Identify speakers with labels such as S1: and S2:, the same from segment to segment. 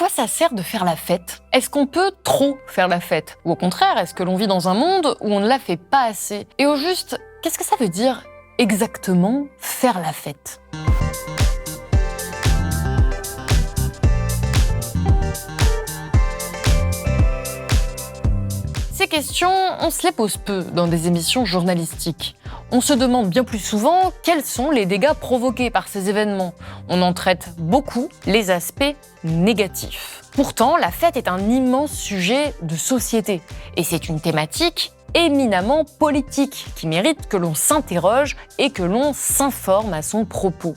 S1: quoi ça sert de faire la fête ? Est-ce qu'on peut trop faire la fête ? Ou au contraire, est-ce que l'on vit dans un monde où on ne la fait pas assez ? Et au juste, qu'est-ce que ça veut dire exactement faire la fête ? Ces questions, on se les pose peu dans des émissions journalistiques. On se demande bien plus souvent quels sont les dégâts provoqués par ces événements. On en traite beaucoup les aspects négatifs. Pourtant, la fête est un immense sujet de société. Et c'est une thématique éminemment politique qui mérite que l'on s'interroge et que l'on s'informe à son propos.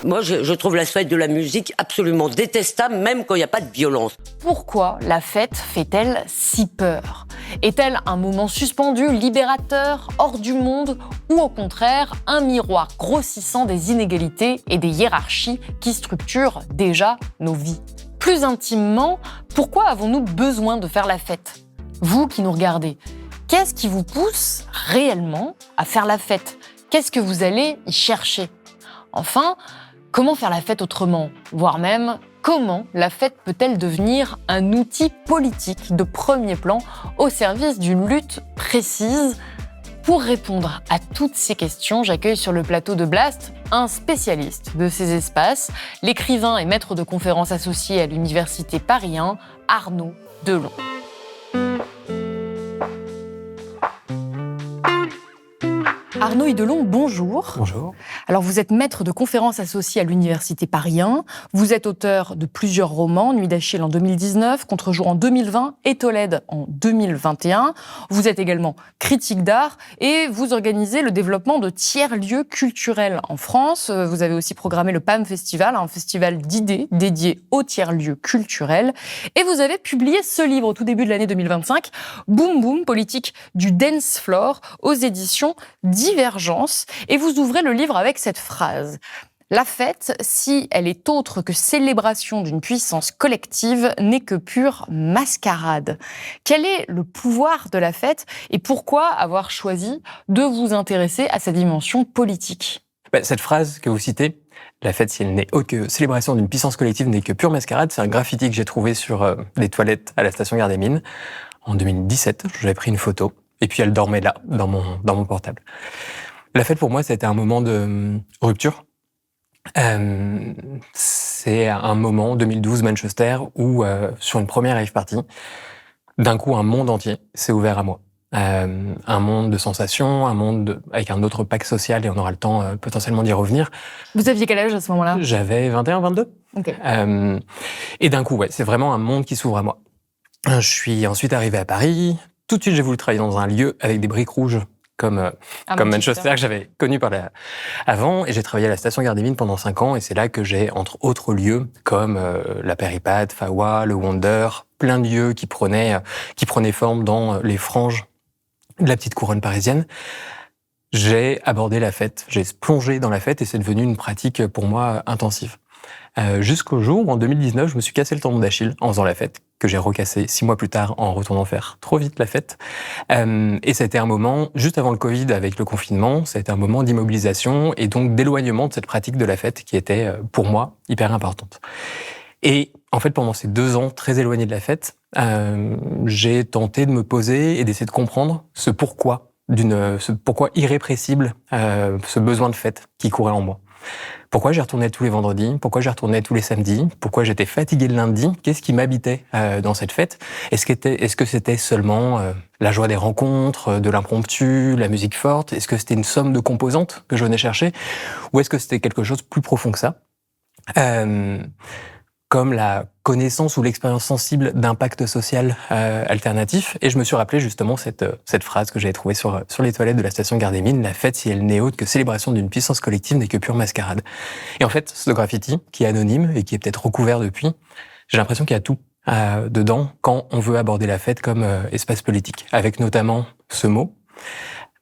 S2: Moi, je trouve la fête de la musique absolument détestable, même quand il n'y a pas de violence.
S1: Pourquoi la fête fait-elle si peur ? Est-elle un moment suspendu, libérateur, hors du monde, ou au contraire un miroir grossissant des inégalités et des hiérarchies qui structurent déjà nos vies ? Plus intimement, pourquoi avons-nous besoin de faire la fête ? Vous qui nous regardez, qu'est-ce qui vous pousse réellement à faire la fête ? Qu'est-ce que vous allez y chercher ? Enfin, comment faire la fête autrement ? Voire même, comment la fête peut-elle devenir un outil politique de premier plan au service d'une lutte précise ? Pour répondre à toutes ces questions, j'accueille sur le plateau de Blast un spécialiste de ces espaces, l'écrivain et maître de conférences associé à l'Université Paris 1, Arnaud Delon. Arnaud Delon, bonjour.
S3: Bonjour.
S1: Alors, vous êtes maître de conférences associé à l'Université Paris 1. Vous êtes auteur de plusieurs romans, Nuit d'Achille en 2019, Contre-jour en 2020 et Tolède en 2021. Vous êtes également critique d'art et vous organisez le développement de tiers-lieux culturels en France. Vous avez aussi programmé le PAM Festival, un festival d'idées dédié aux tiers-lieux culturels. Et vous avez publié ce livre au tout début de l'année 2025, Boum Boum, politique du dance floor, aux éditions Divergence, et vous ouvrez le livre avec cette phrase. La fête, si elle est autre que célébration d'une puissance collective, n'est que pure mascarade. Quel est le pouvoir de la fête et pourquoi avoir choisi de vous intéresser à sa dimension politique ?
S3: Cette phrase que vous citez, la fête, si elle n'est autre que célébration d'une puissance collective, n'est que pure mascarade, c'est un graffiti que j'ai trouvé sur les toilettes à la station Gare des Mines en 2017. J'avais pris une photo. Et puis elle dormait là, dans mon portable. La fête, pour moi, c'était un moment de rupture. C'est un moment, 2012, Manchester, où, sur une première rave party, d'un coup, un monde entier s'est ouvert à moi. Un monde de sensations, un monde avec un autre pacte social, et on aura le temps potentiellement d'y revenir.
S1: Vous aviez quel âge à ce moment-là ?
S3: J'avais 21, 22.
S1: Okay.
S3: Et d'un coup, c'est vraiment un monde qui s'ouvre à moi. Je suis ensuite arrivé à Paris. Tout de suite, j'ai voulu travailler dans un lieu avec des briques rouges, comme Manchester, que j'avais connu avant. Et j'ai travaillé à la station Gare des Mines pendant 5 ans. Et c'est là que j'ai, entre autres lieux, comme la Péripade, Fawa, le Wonder, plein de lieux qui prenaient forme dans les franges de la petite couronne parisienne. J'ai abordé la fête, j'ai plongé dans la fête et c'est devenu une pratique pour moi intensive. Jusqu'au jour où, en 2019, je me suis cassé le tendon d'Achille en faisant la fête, que j'ai recassé 6 mois plus tard en retournant faire trop vite la fête. Et ça a été un moment, juste avant le Covid, avec le confinement, ça a été un moment d'immobilisation et donc d'éloignement de cette pratique de la fête qui était, pour moi, hyper importante. Et en fait, pendant ces 2 ans très éloignés de la fête, j'ai tenté de me poser et d'essayer de comprendre ce pourquoi irrépressible, ce besoin de fête qui courait en moi. Pourquoi j'y retournais tous les vendredis ? Pourquoi j'y retournais tous les samedis ? Pourquoi j'étais fatigué le lundi ? Qu'est-ce qui m'habitait dans cette fête ? Est-ce que c'était seulement la joie des rencontres, de l'impromptu, la musique forte ? Est-ce que c'était une somme de composantes que je venais chercher ? Ou est-ce que c'était quelque chose de plus profond que ça ? Comme la connaissance ou l'expérience sensible d'impact social alternatif. Et je me suis rappelé justement cette phrase que j'avais trouvée sur les toilettes de la station Gare des Mines, la fête, si elle n'est autre que célébration d'une puissance collective, n'est que pure mascarade. Et en fait, ce graffiti, qui est anonyme et qui est peut-être recouvert depuis, j'ai l'impression qu'il y a tout dedans quand on veut aborder la fête comme espace politique, avec notamment ce mot,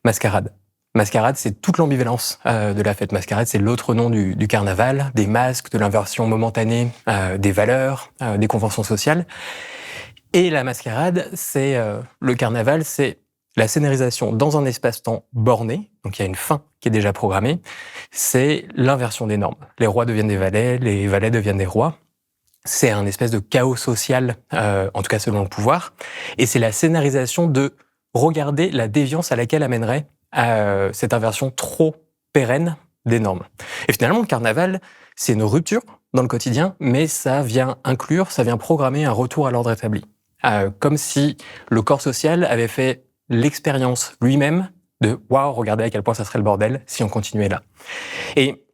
S3: mascarade. Mascarade, c'est toute l'ambivalence de la fête. Mascarade, c'est l'autre nom du carnaval, des masques, de l'inversion momentanée des valeurs, des conventions sociales. Et la mascarade, c'est le carnaval, c'est la scénarisation dans un espace-temps borné, donc il y a une fin qui est déjà programmée, c'est l'inversion des normes. Les rois deviennent des valets, les valets deviennent des rois. c'est un espèce de chaos social, en tout cas selon le pouvoir, et c'est la scénarisation de regarder la déviance à laquelle amènerait cette inversion trop pérenne des normes. Et finalement, le carnaval, c'est une rupture dans le quotidien, mais ça vient programmer un retour à l'ordre établi. Comme si le corps social avait fait l'expérience lui-même de « waouh, regardez à quel point ça serait le bordel si on continuait là ». Et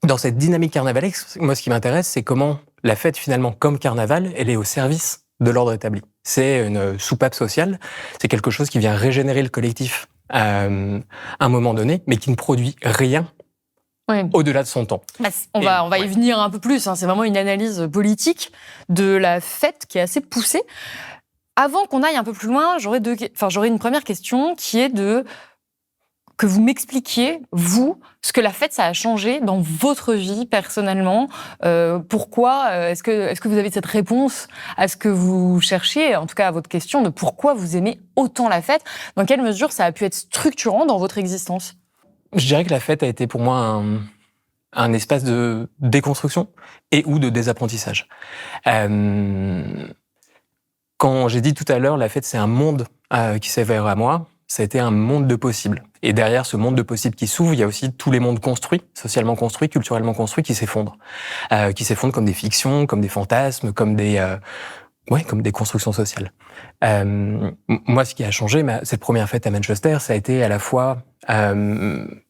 S3: dans cette dynamique carnavalesque, moi, ce qui m'intéresse, c'est comment la fête, finalement, comme carnaval, elle est au service de l'ordre établi. C'est une soupape sociale, c'est quelque chose qui vient régénérer le collectif à un moment donné, mais qui ne produit rien au-delà de son temps.
S1: On va y venir un peu plus, hein. C'est vraiment une analyse politique de la fête qui est assez poussée. Avant qu'on aille un peu plus loin, j'aurais une première question qui est que vous m'expliquiez, vous, ce que la fête, ça a changé dans votre vie personnellement. Pourquoi est-ce que vous avez cette réponse à ce que vous cherchiez, en tout cas à votre question de pourquoi vous aimez autant la fête? Dans quelle mesure ça a pu être structurant dans votre existence?
S3: Je dirais que la fête a été pour moi un espace de déconstruction et ou de désapprentissage. Quand j'ai dit tout à l'heure, la fête, c'est un monde qui s'est ouvert à moi, ça a été un monde de possibles. Et derrière ce monde de possibles qui s'ouvre, il y a aussi tous les mondes construits, socialement construits, culturellement construits, qui s'effondrent. Qui s'effondrent comme des fictions, comme des fantasmes, comme des constructions sociales. Moi, ce qui a changé, cette première fête à Manchester, ça a été à la fois une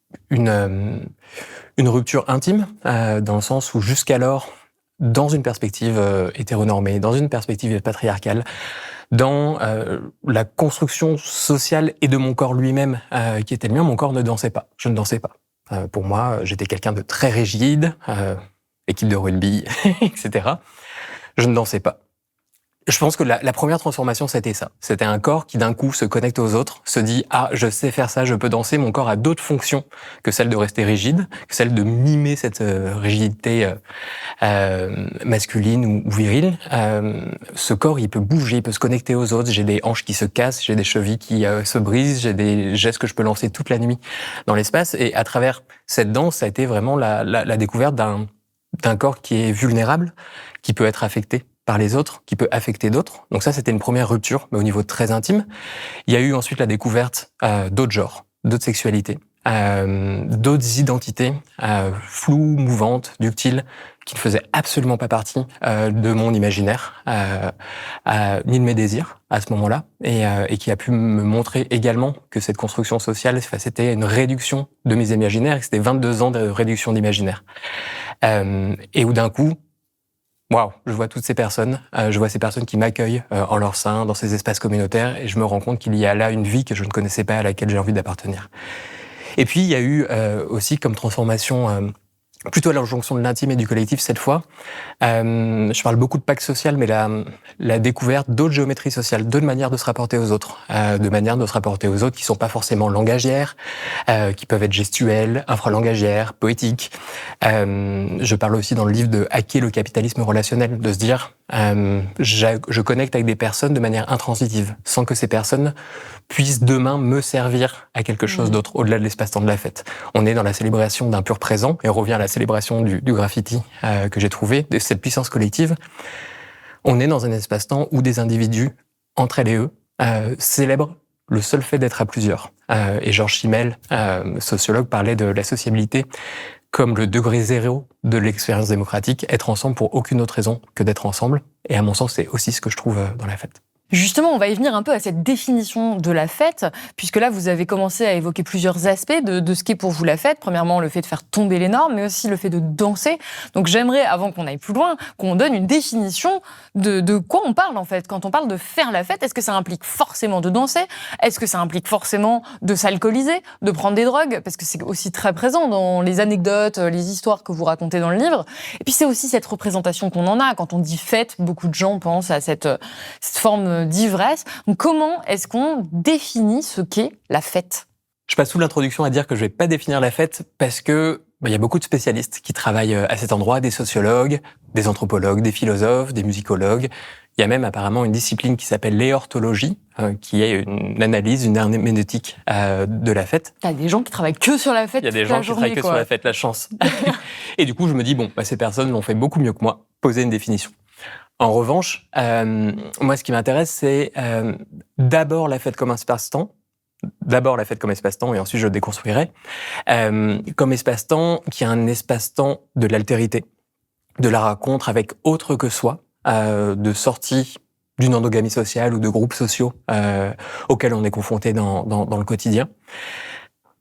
S3: rupture intime, dans le sens où jusqu'alors, dans une perspective hétéronormée, dans une perspective patriarcale, dans la construction sociale et de mon corps lui-même qui était le mien, mon corps ne dansait pas. Je ne dansais pas. Pour moi, j'étais quelqu'un de très rigide, équipe de rugby, etc. Je ne dansais pas. Je pense que la première transformation, c'était ça. C'était un corps qui, d'un coup, se connecte aux autres, se dit « Ah, je sais faire ça, je peux danser. » Mon corps a d'autres fonctions que celle de rester rigide, que celle de mimer cette rigidité masculine ou virile. Ce corps, il peut bouger, il peut se connecter aux autres. J'ai des hanches qui se cassent, j'ai des chevilles qui se brisent, j'ai des gestes que je peux lancer toute la nuit dans l'espace. Et à travers cette danse, ça a été vraiment la découverte d'un corps qui est vulnérable, qui peut être affecté par les autres, qui peut affecter d'autres. Donc ça, c'était une première rupture, mais au niveau très intime. Il y a eu ensuite la découverte d'autres genres, d'autres sexualités, d'autres identités floues, mouvantes, ductiles, qui ne faisaient absolument pas partie de mon imaginaire, ni de mes désirs à ce moment-là, et qui a pu me montrer également que cette construction sociale, c'était une réduction de mes imaginaires, et que c'était 22 ans de réduction d'imaginaire. Et où d'un coup, waouh, je vois toutes ces personnes, je vois ces personnes qui m'accueillent en leur sein, dans ces espaces communautaires, et je me rends compte qu'il y a là une vie que je ne connaissais pas, à laquelle j'ai envie d'appartenir. Et puis, il y a eu aussi comme transformation, plutôt à l'injonction de l'intime et du collectif cette fois. Je parle beaucoup de pacte social, mais la découverte d'autres géométries sociales, d'autres manières de se rapporter aux autres, de manières de se rapporter aux autres qui sont pas forcément langagières, qui peuvent être gestuelles, infralangagières, poétiques. Je parle aussi dans le livre de hacker le capitalisme relationnel, de se dire je connecte avec des personnes de manière intransitive, sans que ces personnes puissent demain me servir à quelque chose d'autre, au-delà de l'espace-temps de la fête. On est dans la célébration d'un pur présent, et on revient à la célébration du graffiti que j'ai trouvé, de cette puissance collective. On est dans un espace-temps où des individus, entre elles et eux, célèbrent le seul fait d'être à plusieurs. Et Georges Simmel, sociologue, parlait de la sociabilité comme le degré zéro de l'expérience démocratique, être ensemble pour aucune autre raison que d'être ensemble. Et à mon sens, c'est aussi ce que je trouve dans la fête.
S1: Justement, on va y venir un peu à cette définition de la fête, puisque là, vous avez commencé à évoquer plusieurs aspects de ce qu'est pour vous la fête. Premièrement, le fait de faire tomber les normes, mais aussi le fait de danser. Donc j'aimerais, avant qu'on aille plus loin, qu'on donne une définition de quoi on parle en fait. Quand on parle de faire la fête, est-ce que ça implique forcément de danser? Est-ce que ça implique forcément de s'alcooliser, de prendre des drogues? Parce que c'est aussi très présent dans les anecdotes, les histoires que vous racontez dans le livre. Et puis c'est aussi cette représentation qu'on en a. Quand on dit fête, beaucoup de gens pensent à cette forme d'ivresse. Donc, comment est-ce qu'on définit ce qu'est la fête?
S3: Je passe toute l'introduction à dire que je vais pas définir la fête parce que il y a beaucoup de spécialistes qui travaillent à cet endroit, des sociologues, des anthropologues, des philosophes, des musicologues. Il y a même apparemment une discipline qui s'appelle l'éorthologie, qui est une analyse, une herméneutique de la fête.
S1: Il y a des gens qui travaillent que sur la fête.
S3: Il y a des gens qui travaillent que sur la fête, la chance. Et du coup, je me dis, ces personnes l'ont fait beaucoup mieux que moi, poser une définition. En revanche, moi, ce qui m'intéresse, c'est d'abord la fête comme espace-temps. D'abord la fête comme espace-temps, et ensuite je déconstruirai. Comme espace-temps, qui est un espace-temps de l'altérité, de la rencontre avec autre que soi, de sortie d'une endogamie sociale ou de groupes sociaux auxquels on est confronté dans le quotidien,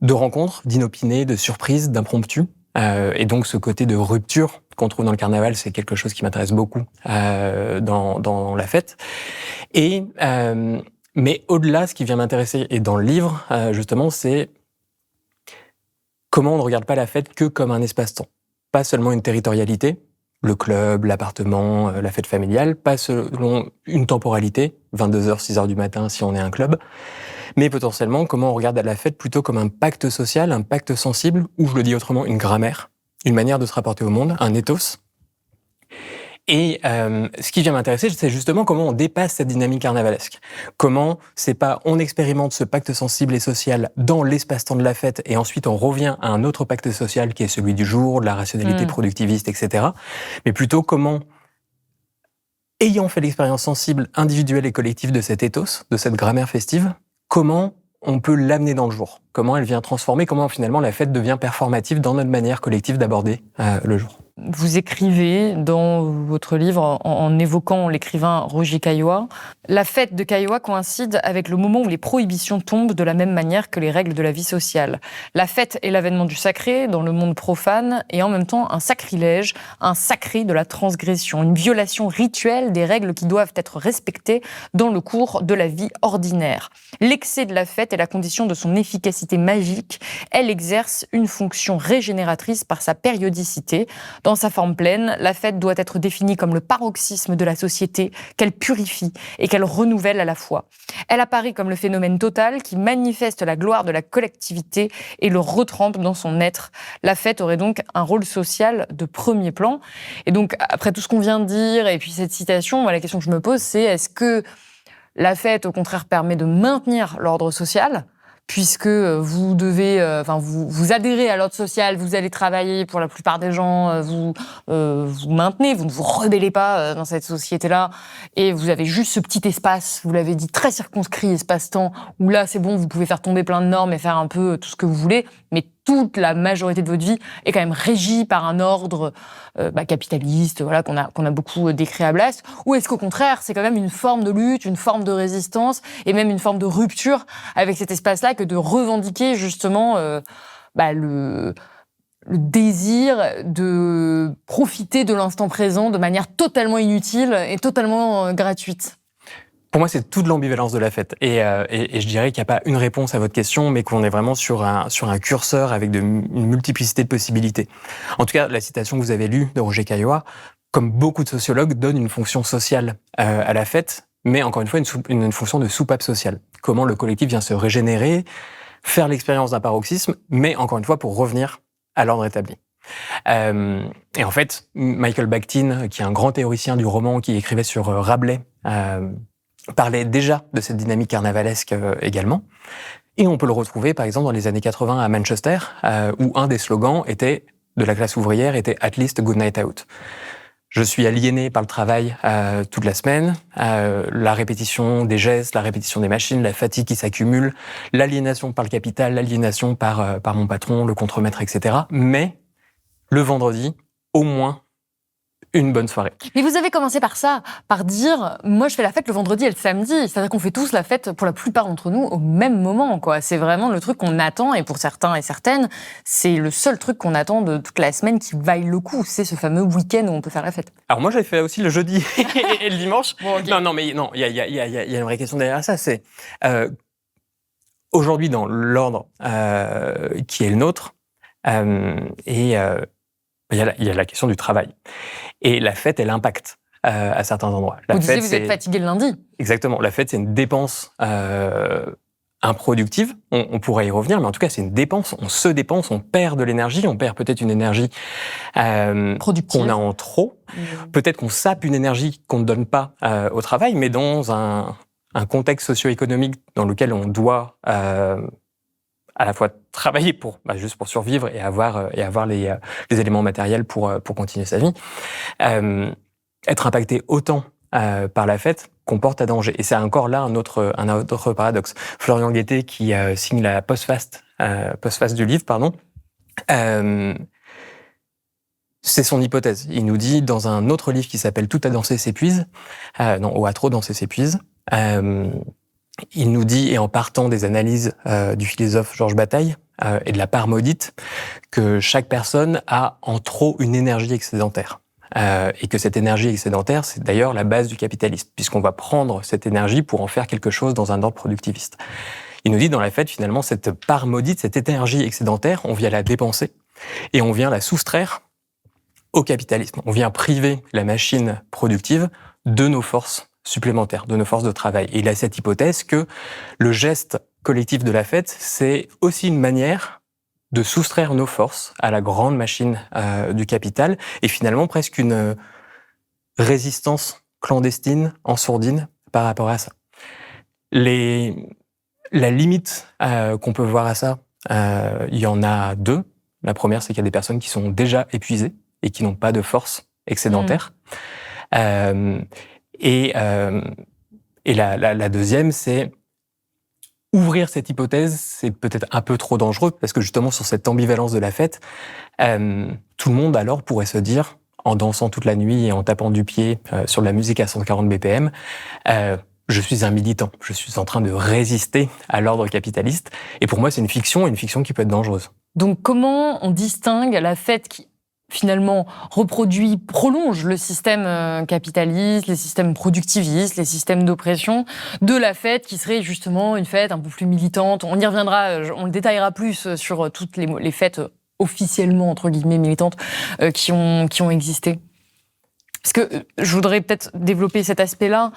S3: de rencontres, d'inopinés, de surprises, d'impromptus. Et donc ce côté de rupture qu'on trouve dans le carnaval, c'est quelque chose qui m'intéresse beaucoup dans la fête. Et mais au-delà, ce qui vient m'intéresser, et dans le livre, justement, c'est comment on ne regarde pas la fête que comme un espace-temps. Pas seulement une territorialité, le club, l'appartement, la fête familiale, pas selon une temporalité, 22h, 6h du matin si on est un club, mais potentiellement comment on regarde la fête plutôt comme un pacte social, un pacte sensible, ou je le dis autrement, une grammaire, une manière de se rapporter au monde, un ethos. Et ce qui vient m'intéresser, c'est justement comment on dépasse cette dynamique carnavalesque. Comment c'est pas on expérimente ce pacte sensible et social dans l'espace-temps de la fête et ensuite on revient à un autre pacte social qui est celui du jour, de la rationalité productiviste, etc. Mais plutôt comment, ayant fait l'expérience sensible, individuelle et collective de cet ethos, de cette grammaire festive, comment on peut l'amener dans le jour. Comment elle vient transformer, comment finalement la fête devient performative dans notre manière collective d'aborder le jour.
S1: Vous écrivez dans votre livre, en évoquant l'écrivain Roger Caillois, la fête de Caillois coïncide avec le moment où les prohibitions tombent de la même manière que les règles de la vie sociale. La fête est l'avènement du sacré dans le monde profane et en même temps un sacrilège, un sacré de la transgression, une violation rituelle des règles qui doivent être respectées dans le cours de la vie ordinaire. L'excès de la fête est la condition de son efficacité magique. Elle exerce une fonction régénératrice par sa périodicité. Dans sa forme pleine, la fête doit être définie comme le paroxysme de la société qu'elle purifie et qu'elle renouvelle à la fois. Elle apparaît comme le phénomène total qui manifeste la gloire de la collectivité et le retrempe dans son être. La fête aurait donc un rôle social de premier plan. Et donc, après tout ce qu'on vient de dire, et puis cette citation, la question que je me pose, c'est est-ce que la fête, au contraire, permet de maintenir l'ordre social ? Puisque vous devez, vous adhérez à l'ordre social, vous allez travailler pour la plupart des gens, vous maintenez, vous ne vous rebellez pas dans cette société-là, et vous avez juste ce petit espace, vous l'avez dit, très circonscrit, espace-temps, où là, c'est bon, vous pouvez faire tomber plein de normes et faire un peu tout ce que vous voulez, mais toute la majorité de votre vie est quand même régie par un ordre capitaliste, voilà, qu'on a beaucoup décrit à Blas, ou est-ce qu'au contraire, c'est quand même une forme de lutte, une forme de résistance, et même une forme de rupture avec cet espace-là que de revendiquer justement le désir de profiter de l'instant présent de manière totalement inutile et totalement gratuite.
S3: Pour moi, c'est toute l'ambivalence de la fête. Et je dirais qu'il n'y a pas une réponse à votre question, mais qu'on est vraiment sur un curseur avec une multiplicité de possibilités. En tout cas, la citation que vous avez lue de Roger Caillois, comme beaucoup de sociologues, donne une fonction sociale à la fête, mais encore une fois, une fonction de soupape sociale. Comment le collectif vient se régénérer, faire l'expérience d'un paroxysme, mais encore une fois, pour revenir à l'ordre établi. Et en fait, Michael Bakhtin, qui est un grand théoricien du roman, qui écrivait sur Rabelais, parlait déjà de cette dynamique carnavalesque également. Et on peut le retrouver, par exemple, dans les années 80 à Manchester, où un des slogans de la classe ouvrière était « At least a good night out ». Je suis aliéné par le travail toute la semaine, la répétition des gestes, la répétition des machines, la fatigue qui s'accumule, l'aliénation par le capital, l'aliénation par mon patron, le contremaître, etc. Mais le vendredi, au moins, une bonne soirée.
S1: Mais vous avez commencé par ça, par dire « moi je fais la fête le vendredi et le samedi ». C'est-à-dire qu'on fait tous la fête, pour la plupart d'entre nous, au même moment, quoi. C'est vraiment le truc qu'on attend, et pour certains et certaines, c'est le seul truc qu'on attend de toute la semaine qui vaille le coup. C'est ce fameux week-end où on peut faire la fête.
S3: Alors moi j'avais fait aussi le jeudi et le dimanche. Bon, okay. Non, il y a une vraie question derrière ça. C'est aujourd'hui dans l'ordre qui est le nôtre, il y a la question du travail. Et la fête, elle impacte à certains endroits.
S1: Vous disiez, vous êtes fatigué le lundi.
S3: Exactement. La fête, c'est une dépense improductive. On pourrait y revenir, mais en tout cas, c'est une dépense. On se dépense, on perd de l'énergie. On perd peut-être une énergie qu'on a en trop. Peut-être qu'on sape une énergie qu'on ne donne pas au travail, mais dans un contexte socio-économique dans lequel on doit à la fois travailler juste pour survivre et avoir les éléments matériels pour continuer sa vie. être impacté autant par la fête comporte à danger. Et c'est encore là un autre paradoxe. Florian Guettet, qui signe la postface du livre, c'est son hypothèse. Il nous dit, dans un autre livre qui s'appelle « Tout à danser s'épuise », ou « À trop danser s'épuise », il nous dit, et en partant des analyses du philosophe Georges Bataille et de la part maudite, que chaque personne a en trop une énergie excédentaire. Et que cette énergie excédentaire, c'est d'ailleurs la base du capitalisme, puisqu'on va prendre cette énergie pour en faire quelque chose dans un ordre productiviste. Il nous dit, dans la fête, finalement, cette part maudite, cette énergie excédentaire, on vient la dépenser et on vient la soustraire au capitalisme. On vient priver la machine productive de nos forces supplémentaires, de nos forces de travail. Et il a cette hypothèse que le geste collectif de la fête, c'est aussi une manière de soustraire nos forces à la grande machine du capital, et finalement presque une résistance clandestine, en sourdine, par rapport à ça. La limite qu'on peut voir à ça, il y en a deux. La première, c'est qu'il y a des personnes qui sont déjà épuisées et qui n'ont pas de force excédentaire. Et la deuxième, c'est ouvrir cette hypothèse, c'est peut-être un peu trop dangereux, parce que justement, sur cette ambivalence de la fête, tout le monde alors pourrait se dire, en dansant toute la nuit et en tapant du pied sur de la musique à 140 BPM, je suis un militant, je suis en train de résister à l'ordre capitaliste. Et pour moi, c'est une fiction qui peut être dangereuse.
S1: Donc comment on distingue la fête qui finalement prolonge le système capitaliste, les systèmes productivistes, les systèmes d'oppression, de la fête qui serait justement une fête un peu plus militante. On y reviendra, on le détaillera plus sur toutes les fêtes officiellement, entre guillemets, militantes qui ont existé. Parce que je voudrais peut-être développer cet aspect-là,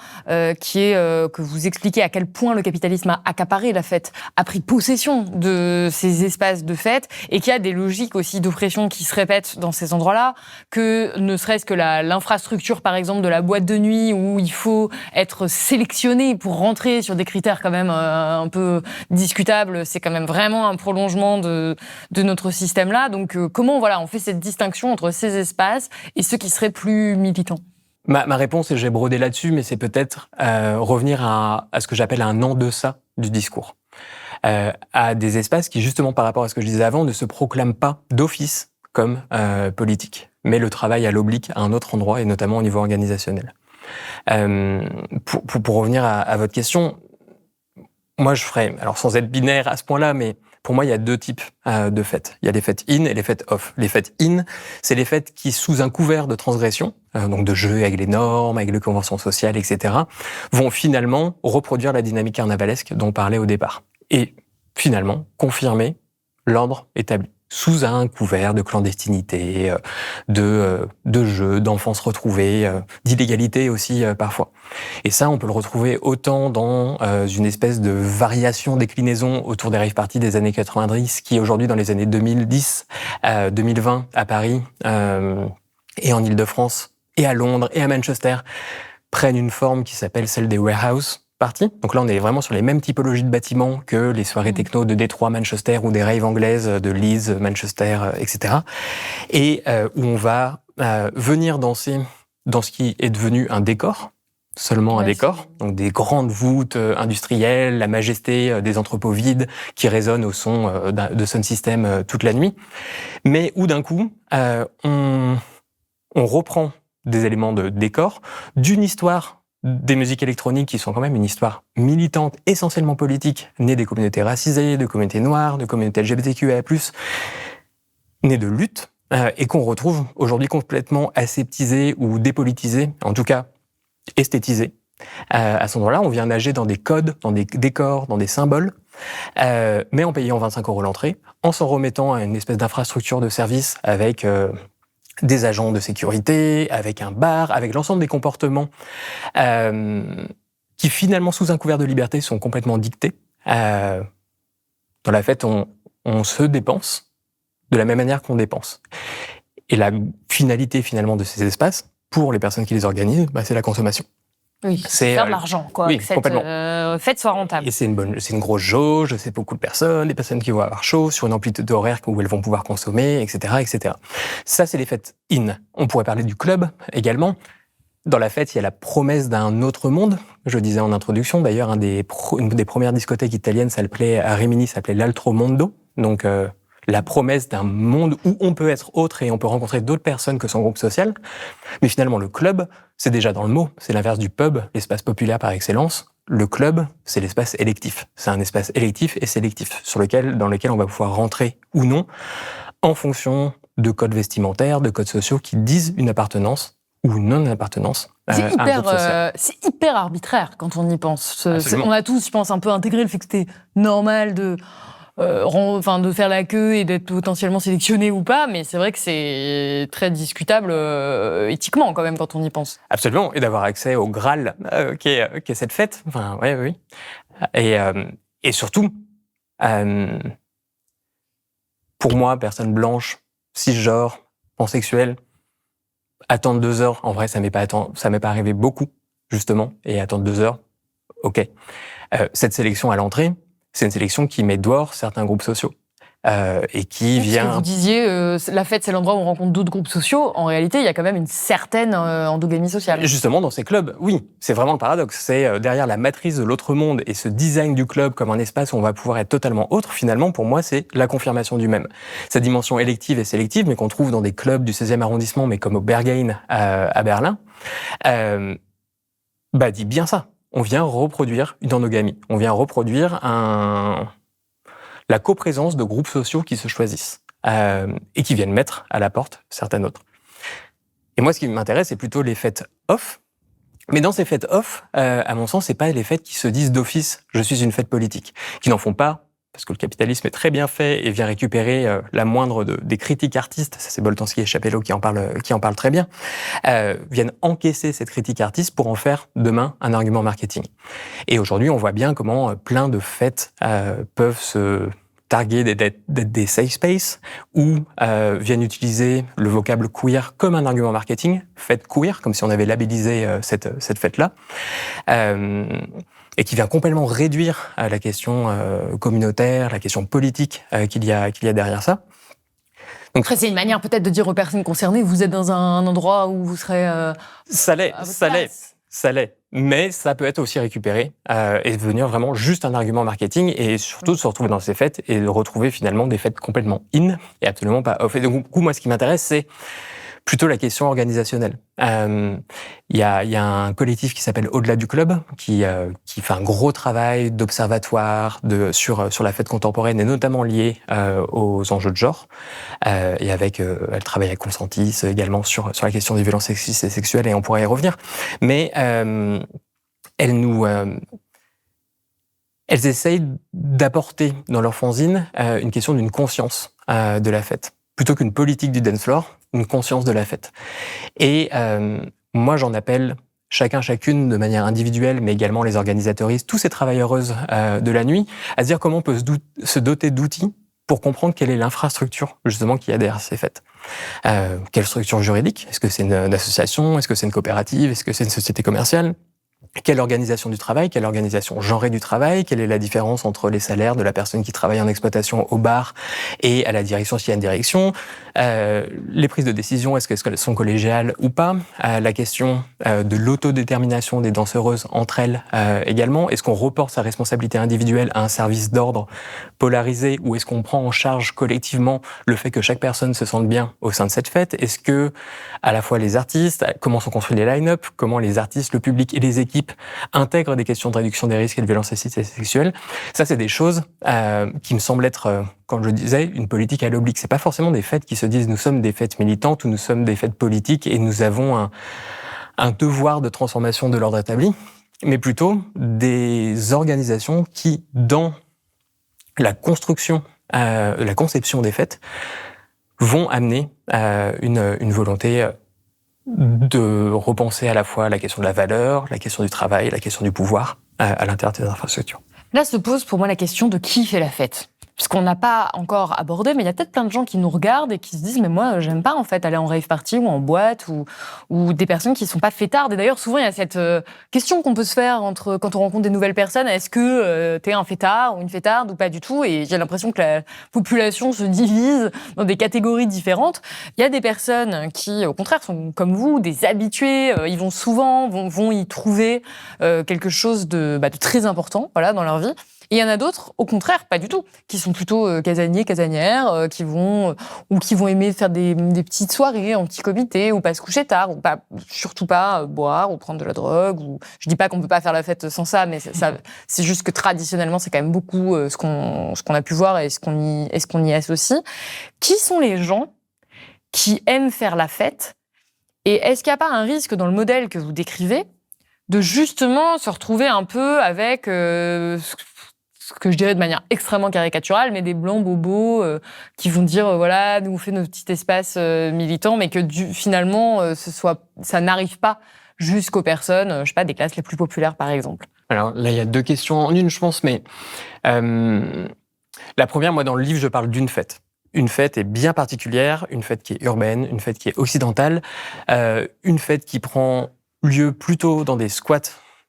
S1: qui est que vous expliquez à quel point le capitalisme a accaparé la fête, a pris possession de ces espaces de fête, et qu'il y a des logiques aussi d'oppression qui se répètent dans ces endroits-là, que ne serait-ce que l'infrastructure, par exemple, de la boîte de nuit, où il faut être sélectionné pour rentrer sur des critères quand même un peu discutables, c'est quand même vraiment un prolongement de notre système-là. Donc comment on fait cette distinction entre ces espaces et ceux qui seraient plus militants?
S3: Ma réponse, et j'ai brodé là-dessus, mais c'est peut-être revenir à ce que j'appelle un en-deçà du discours. À des espaces qui, justement, par rapport à ce que je disais avant, ne se proclament pas d'office comme politiques, mais le travail à l'oblique à un autre endroit, et notamment au niveau organisationnel. Pour revenir à votre question, moi je ferais, alors sans être binaire à ce point-là, mais pour moi, il y a deux types de fêtes. Il y a les fêtes in et les fêtes off. Les fêtes in, c'est les fêtes qui, sous un couvert de transgression, donc de jeu avec les normes, avec les conventions sociales, etc., vont finalement reproduire la dynamique carnavalesque dont on parlait au départ. Et finalement, confirmer l'ordre établi, sous un couvert de clandestinité, de jeux, d'enfance retrouvée, d'illégalité aussi parfois. Et ça, on peut le retrouver autant dans une espèce de variation, déclinaison autour des rave parties des années 90, qui aujourd'hui, dans les années 2010, 2020, à Paris et en Île-de-France, et à Londres et à Manchester, prennent une forme qui s'appelle celle des warehouse parties. Donc là, on est vraiment sur les mêmes typologies de bâtiments que les soirées techno de Détroit, Manchester, ou des raves anglaises de Leeds, Manchester, etc. Et où on va venir danser dans ce qui est devenu un décor, seulement un décor, donc des grandes voûtes industrielles, la majesté des entrepôts vides qui résonnent au son de sound system toute la nuit, mais où d'un coup, on reprend des éléments de décor d'une histoire des musiques électroniques qui sont quand même une histoire militante, essentiellement politique, née des communautés racisées, de communautés noires, de communautés LGBTQIA+, née de lutte, et qu'on retrouve aujourd'hui complètement aseptisée ou dépolitisée, en tout cas esthétisée. À ce moment-là, on vient nager dans des codes, dans des décors, dans des symboles, mais en payant 25 € l'entrée, en s'en remettant à une espèce d'infrastructure de service avec des agents de sécurité, avec un bar, avec l'ensemble des comportements qui finalement, sous un couvert de liberté, sont complètement dictés. Dans la fête, on se dépense de la même manière qu'on dépense. Et la finalité finalement de ces espaces, pour les personnes qui les organisent, c'est la consommation.
S1: Oui, faire de l'argent, quoi,
S3: oui,
S1: que cette fête soit rentable.
S3: Et c'est une grosse jauge, c'est beaucoup de personnes, des personnes qui vont avoir chaud, sur une amplitude horaire où elles vont pouvoir consommer, etc., etc. Ça, c'est les fêtes in. On pourrait parler du club également. Dans la fête, il y a la promesse d'un autre monde. Je disais en introduction, d'ailleurs, une des premières discothèques italiennes à Rimini s'appelait l'Altro Mondo. Donc, la promesse d'un monde où on peut être autre et on peut rencontrer d'autres personnes que son groupe social. Mais finalement, le club, c'est déjà dans le mot. C'est l'inverse du pub, l'espace populaire par excellence. Le club, c'est l'espace électif. C'est un espace électif et sélectif dans lequel on va pouvoir rentrer ou non en fonction de codes vestimentaires, de codes sociaux qui disent une appartenance ou non-appartenance à un groupe social.
S1: C'est hyper arbitraire quand on y pense.
S3: Absolument.
S1: On a tous, je pense, un peu intégré le fait que c'était normal de faire la queue et d'être potentiellement sélectionné ou pas, mais c'est vrai que c'est très discutable éthiquement quand même quand on y pense.
S3: Absolument, et d'avoir accès au Graal qui est cette fête. Enfin, oui. Et surtout, pour moi, personne blanche, cisgenre, pansexuelle, attendre 2 heures, en vrai, ça m'est pas arrivé beaucoup, justement, et attendre 2 heures, ok. Cette sélection à l'entrée, c'est une sélection qui met dehors certains groupes sociaux. Et qui vient...
S1: Parce que vous disiez, la fête, c'est l'endroit où on rencontre d'autres groupes sociaux. En réalité, il y a quand même une certaine endogamie sociale.
S3: Justement, dans ces clubs, oui, c'est vraiment le paradoxe. C'est derrière la matrice de l'autre monde et ce design du club comme un espace où on va pouvoir être totalement autre, finalement, pour moi, c'est la confirmation du même. Cette dimension élective et sélective, mais qu'on trouve dans des clubs du 16e arrondissement, mais comme au Berghain à Berlin, dit bien ça. On vient reproduire une endogamie. On vient reproduire la coprésence de groupes sociaux qui se choisissent et qui viennent mettre à la porte certaines autres. Et moi, ce qui m'intéresse, c'est plutôt les fêtes off. Mais dans ces fêtes off, à mon sens, c'est pas les fêtes qui se disent d'office « je suis une fête politique », qui n'en font pas, parce que le capitalisme est très bien fait et vient récupérer la moindre des critiques artistes, ça c'est Boltanski et Chapelleau qui en parlent très bien, viennent encaisser cette critique artiste pour en faire demain un argument marketing. Et aujourd'hui, on voit bien comment plein de fêtes peuvent se targuer d'être des safe space ou viennent utiliser le vocable queer comme un argument marketing, fête queer, comme si on avait labellisé cette fête-là. Et qui vient complètement réduire la question communautaire, la question politique qu'il y a derrière ça.
S1: Donc, après, c'est une manière peut-être de dire aux personnes concernées, vous êtes dans un endroit où vous serez
S3: ça l'est. Mais ça peut être aussi récupéré et devenir vraiment juste un argument marketing et surtout de se retrouver dans ces fêtes et de retrouver finalement des fêtes complètement in et absolument pas off. Et donc, du coup, moi, ce qui m'intéresse, c'est plutôt la question organisationnelle. Il y a un collectif qui s'appelle Au-delà du club, qui fait un gros travail d'observatoire sur la fête contemporaine et notamment lié aux enjeux de genre. Et elle travaille avec Consentis également sur la question des violences sexistes et sexuelles, et on pourra y revenir. Mais elles essayent d'apporter dans leur fanzine une question d'une conscience de la fête. Plutôt qu'une politique du dance floor, une conscience de la fête. Et moi, j'en appelle chacune de manière individuelle, mais également les organisateuristes, tous ces travailleuses de la nuit, à se dire comment on peut se doter d'outils pour comprendre quelle est l'infrastructure, justement, qu'il y a derrière ces fêtes. Quelle structure juridique ? Est-ce que c'est une association ? Est-ce que c'est une coopérative ? Est-ce que c'est une société commerciale ? Quelle organisation du travail, quelle organisation genrée du travail, quelle est la différence entre les salaires de la personne qui travaille en exploitation au bar et à la direction s'il y a une direction, les prises de décision, est-ce qu'elles sont collégiales ou pas, la question de l'autodétermination des danseuses entre elles également, est-ce qu'on reporte sa responsabilité individuelle à un service d'ordre polarisé ou est-ce qu'on prend en charge collectivement le fait que chaque personne se sente bien au sein de cette fête, est-ce que à la fois les artistes, comment sont construits les line-up, comment les artistes, le public et les équipes intègrent des questions de réduction des risques et de violences sexistes et sexuelles. Ça, c'est des choses qui me semblent être, comme je le disais, une politique à l'oblique. C'est pas forcément des fêtes qui se disent nous sommes des fêtes militantes ou nous sommes des fêtes politiques et nous avons un devoir de transformation de l'ordre établi, mais plutôt des organisations qui, dans la construction, la conception des fêtes, vont amener une volonté de repenser à la fois la question de la valeur, la question du travail, la question du pouvoir à l'intérieur des infrastructures.
S1: Là se pose pour moi la question de qui fait la fête. ce qu'on n'a pas encore abordé, mais il y a peut-être plein de gens qui nous regardent et qui se disent « mais moi, j'aime pas en fait aller en rave party ou en boîte » ou des personnes qui sont pas fêtardes. Et d'ailleurs, souvent, il y a cette question qu'on peut se faire quand on rencontre des nouvelles personnes. Est-ce que t'es un fêtard ou une fêtarde ou pas du tout ? Et j'ai l'impression que la population se divise dans des catégories différentes. Il y a des personnes qui, au contraire, sont comme vous, des habitués. Ils vont souvent, vont y trouver quelque chose de très important, voilà, dans leur vie. Et il y en a d'autres, au contraire, pas du tout, qui sont plutôt casaniers, casanières, qui vont aimer faire des petites soirées en petit comité, ou pas se coucher tard, ou pas, surtout pas boire ou prendre de la drogue. Je dis pas qu'on peut pas faire la fête sans ça, mais c'est juste que traditionnellement, c'est quand même beaucoup ce qu'on a pu voir et ce qu'on y associe. Qui sont les gens qui aiment faire la fête ? Et est-ce qu'il n'y a pas un risque dans le modèle que vous décrivez de justement se retrouver un peu avec ce que je dirais de manière extrêmement caricaturale, mais des blancs bobos qui vont dire voilà, nous on fait nos petits espaces militants, mais que finalement ça n'arrive pas jusqu'aux personnes, je sais pas, des classes les plus populaires par exemple.
S3: Alors là, il y a 2 questions en une, je pense, mais la première, moi dans le livre, je parle d'une fête. Une fête est bien particulière, une fête qui est urbaine, une fête qui est occidentale, une fête qui prend lieu plutôt dans des squats,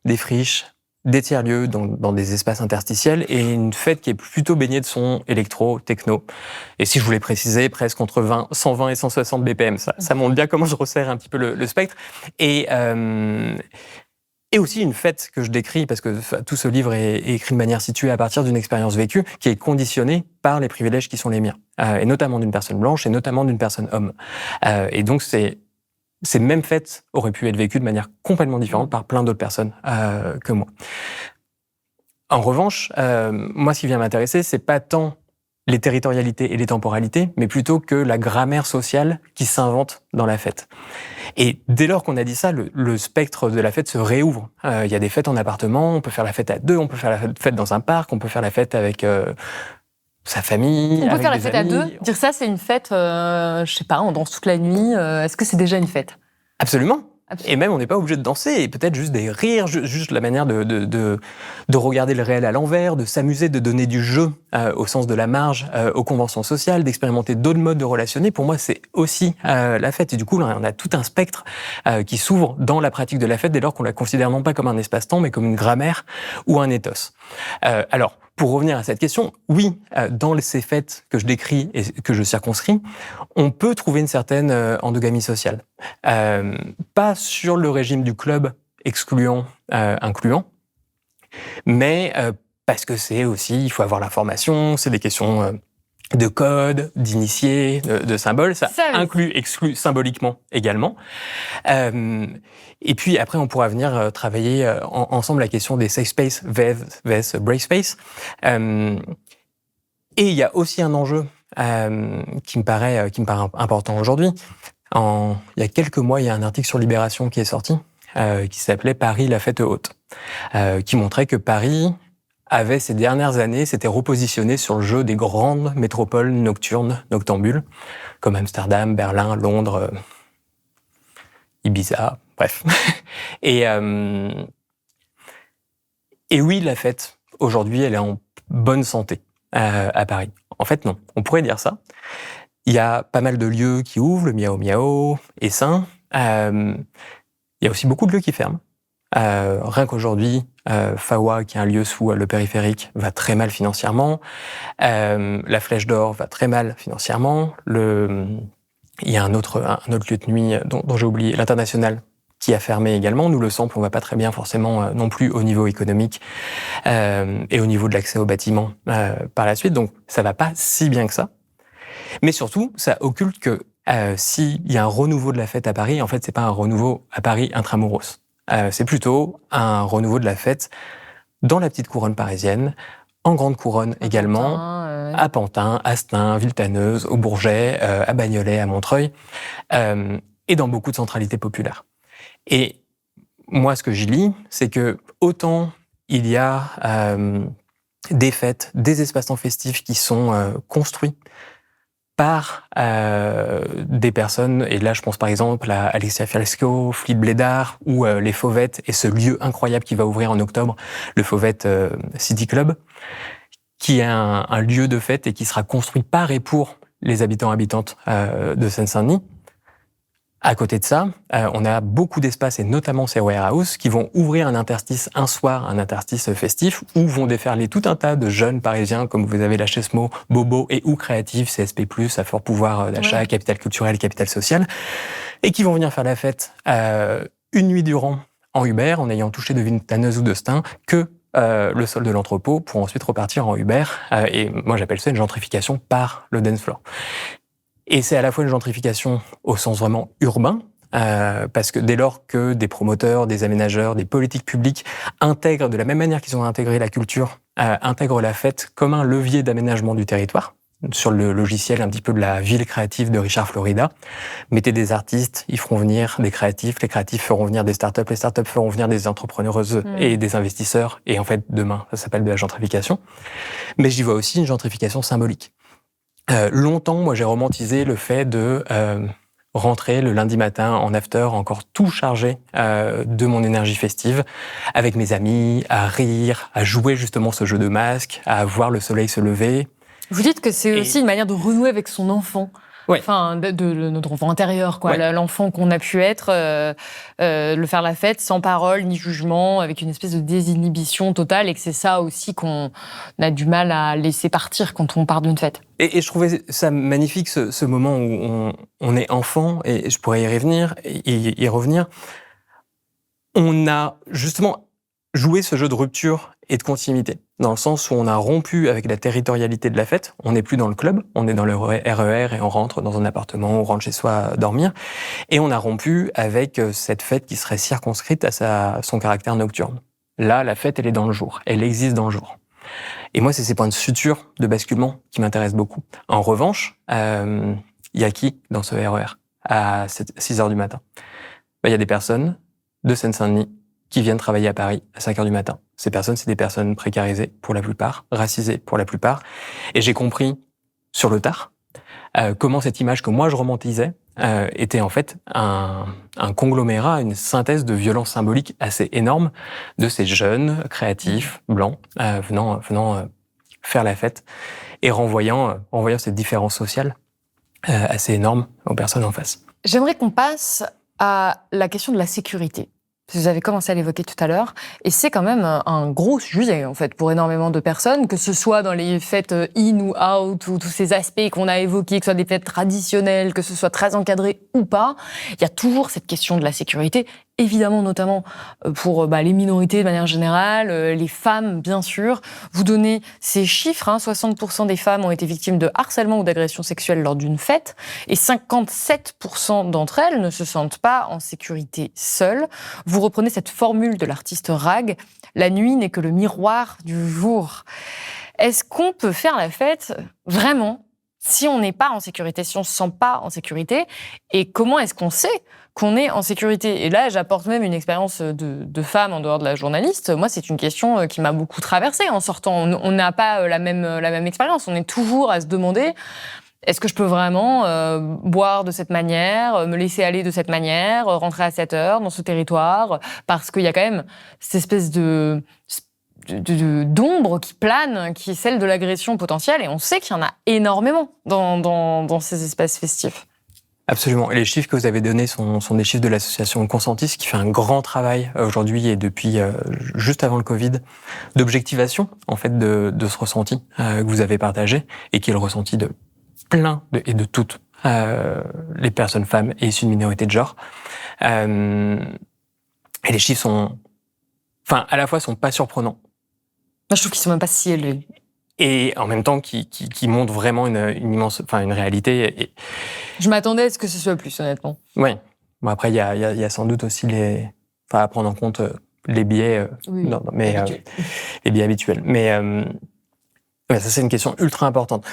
S3: des friches, des tiers-lieux, dans des espaces interstitiels, et une fête qui est plutôt baignée de sons électro, techno. Et si je voulais préciser, presque entre 120 et 160 BPM. Ça montre bien comment je resserre un petit peu le spectre. Et aussi une fête que je décris, parce que tout ce livre est écrit de manière située à partir d'une expérience vécue, qui est conditionnée par les privilèges qui sont les miens, et notamment d'une personne blanche, et notamment d'une personne homme. Et donc ces mêmes fêtes auraient pu être vécues de manière complètement différente par plein d'autres personnes que moi. En revanche, moi, ce qui vient m'intéresser, c'est pas tant les territorialités et les temporalités, mais plutôt que la grammaire sociale qui s'invente dans la fête. Et dès lors qu'on a dit ça, le spectre de la fête se réouvre. Il y a des fêtes en appartement, on peut faire la fête à 2, on peut faire la fête dans un parc, on peut faire la fête avec sa famille.
S1: On peut faire la
S3: des
S1: fête
S3: amis.
S1: à 2. Dire ça, c'est une fête, je sais pas, on danse toute la nuit. Est-ce que c'est déjà une fête ?
S3: Absolument. Et même, on n'est pas obligé de danser, et peut-être juste des rires, juste la manière de regarder le réel à l'envers, de s'amuser, de donner du jeu au sens de la marge, aux conventions sociales, d'expérimenter d'autres modes de relationner. Pour moi, c'est aussi la fête. Et du coup, là, on a tout un spectre qui s'ouvre dans la pratique de la fête, dès lors qu'on la considère non pas comme un espace-temps, mais comme une grammaire ou un ethos. Alors, pour revenir à cette question, oui, dans ces fêtes que je décris et que je circonscris, on peut trouver une certaine endogamie sociale. Pas sur le régime du club excluant, incluant, mais parce que c'est aussi, il faut avoir la formation, c'est des questions de code, d'initiés, de symboles, ça inclut, exclut symboliquement également. Et puis après, on pourra venir travailler ensemble la question des safe space vs break space. Et il y a aussi un enjeu qui me paraît important aujourd'hui. Il y a quelques mois, il y a un article sur Libération qui est sorti, qui s'appelait « Paris, la fête haute », qui montrait que Paris avait, ces dernières années, s'était repositionné sur le jeu des grandes métropoles nocturnes, noctambules, comme Amsterdam, Berlin, Londres, Ibiza, bref. Et oui, la fête, aujourd'hui, elle est en bonne santé à Paris. En fait, non. On pourrait dire ça. Il y a pas mal de lieux qui ouvrent, le Miao Miao, Essin. Il y a aussi beaucoup de lieux qui ferment. Rien qu'aujourd'hui, Fawa, qui est un lieu sous le périphérique, va très mal financièrement. La Flèche d'Or va très mal financièrement. Il y a un autre lieu de nuit dont j'ai oublié, l'International, qui a fermé également. Nous, le Sample, on va pas très bien forcément non plus au niveau économique et au niveau de l'accès aux bâtiments par la suite. Donc, ça va pas si bien que ça. Mais surtout, ça occulte que s'il y a un renouveau de la fête à Paris, en fait, c'est pas un renouveau à Paris intramuros. C'est plutôt un renouveau de la fête dans la petite couronne parisienne, en grande couronne également, à Pantin, Astin, Villetaneuse, au Bourget, à Bagnolet, à Montreuil, et dans beaucoup de centralités populaires. Et moi, ce que j'y lis, c'est que autant il y a des fêtes, des espaces-temps festifs qui sont construits par des personnes, et là je pense par exemple à Alexia Fialesco, Fleet Blédard, ou les Fauvettes, et ce lieu incroyable qui va ouvrir en octobre, le Fauvette City Club, qui est un lieu de fête et qui sera construit par et pour les habitants et habitantes de Seine-Saint-Denis. À côté de ça, on a beaucoup d'espaces, et notamment ces warehouse, qui vont ouvrir un interstice un soir, un interstice festif, où vont déferler tout un tas de jeunes Parisiens, comme vous avez la Chesmo, Bobo et ou Créatif, CSP+, à fort pouvoir d'achat, capital culturel, capital social, et qui vont venir faire la fête une nuit durant en Uber, en ayant touché de Ventaneuse ou de Stein, que le sol de l'entrepôt, pour ensuite repartir en Uber. Et moi, j'appelle ça une gentrification par le dance floor. Et c'est à la fois une gentrification au sens vraiment urbain, parce que dès lors que des promoteurs, des aménageurs, des politiques publiques intègrent, de la même manière qu'ils ont intégré la culture, intègrent la fête comme un levier d'aménagement du territoire, sur le logiciel un petit peu de la ville créative de Richard Florida. Mettez des artistes, ils feront venir des créatifs, les créatifs feront venir des startups, les startups feront venir des entrepreneureuses et des investisseurs, et en fait, demain, ça s'appelle de la gentrification. Mais j'y vois aussi une gentrification symbolique. Longtemps, moi, j'ai romantisé le fait de rentrer le lundi matin en after, encore tout chargé de mon énergie festive, avec mes amis, à rire, à jouer justement ce jeu de masques, à voir le soleil se lever.
S1: Vous dites que c'est aussi une manière de renouer avec son enfant.
S3: Ouais.
S1: Enfin, de notre enfant intérieur, quoi. Ouais. L'enfant qu'on a pu être, le faire la fête sans parole ni jugement, avec une espèce de désinhibition totale, et que c'est ça aussi qu'on a du mal à laisser partir quand on part d'une fête.
S3: Et je trouvais ça magnifique, ce moment où on est enfant, et je pourrais y revenir. On a justement joué ce jeu de rupture et de continuité, dans le sens où on a rompu avec la territorialité de la fête. On n'est plus dans le club, on est dans le RER et on rentre dans un appartement, on rentre chez soi dormir. Et on a rompu avec cette fête qui serait circonscrite à son caractère nocturne. Là, la fête, elle est dans le jour, elle existe dans le jour. Et moi, c'est ces points de suture, de basculement qui m'intéressent beaucoup. En revanche, il y a qui dans ce RER à 6h du matin? Il y a des personnes de Seine-Saint-Denis qui viennent travailler à Paris à 5h du matin. Ces personnes, c'est des personnes précarisées pour la plupart, racisées pour la plupart. Et j'ai compris sur le tard comment cette image que moi je romantisais était en fait un conglomérat, une synthèse de violence symbolique assez énorme de ces jeunes créatifs blancs venant faire la fête et renvoyant cette différence sociale assez énorme aux personnes en face.
S1: J'aimerais qu'on passe à la question de la sécurité. Vous avez commencé à l'évoquer tout à l'heure, et c'est quand même un gros sujet en fait pour énormément de personnes, que ce soit dans les fêtes in ou out, ou tous ces aspects qu'on a évoqués, que ce soit des fêtes traditionnelles, que ce soit très encadré ou pas, il y a toujours cette question de la sécurité, évidemment notamment pour les minorités de manière générale, les femmes bien sûr. Vous donnez ces chiffres, 60% des femmes ont été victimes de harcèlement ou d'agression sexuelle lors d'une fête, et 57% d'entre elles ne se sentent pas en sécurité seules. Vous reprenez cette formule de l'artiste Rag, « La nuit n'est que le miroir du jour ». Est-ce qu'on peut faire la fête vraiment si on n'est pas en sécurité, si on ne se sent pas en sécurité? Et comment est-ce qu'on sait qu'on est en sécurité? Et là, j'apporte même une expérience de femme en dehors de la journaliste. Moi, c'est une question qui m'a beaucoup traversée en sortant. On n'a pas la même expérience. On est toujours à se demander... Est-ce que je peux vraiment boire de cette manière, me laisser aller de cette manière, rentrer à 7h dans ce territoire? Parce qu'il y a quand même cette espèce d'ombre qui plane, qui est celle de l'agression potentielle, et on sait qu'il y en a énormément dans ces espaces festifs.
S3: Absolument. Et les chiffres que vous avez donnés sont des chiffres de l'association Consentis, qui fait un grand travail aujourd'hui et depuis juste avant le Covid, d'objectivation en fait de ce ressenti que vous avez partagé, et qui est le ressenti de plein et de toutes les personnes femmes et issues de minorités de genre. Et les chiffres à la fois sont pas surprenants.
S1: Moi, je trouve qu'ils sont même pas si élevés.
S3: Et en même temps, qui montrent vraiment une immense, une réalité. Et...
S1: Je m'attendais à ce que ce soit plus, honnêtement.
S3: Oui. Bon, après, il y a sans doute aussi à prendre en compte les biais,
S1: les
S3: biais habituels. Mais ça, c'est une question ultra importante.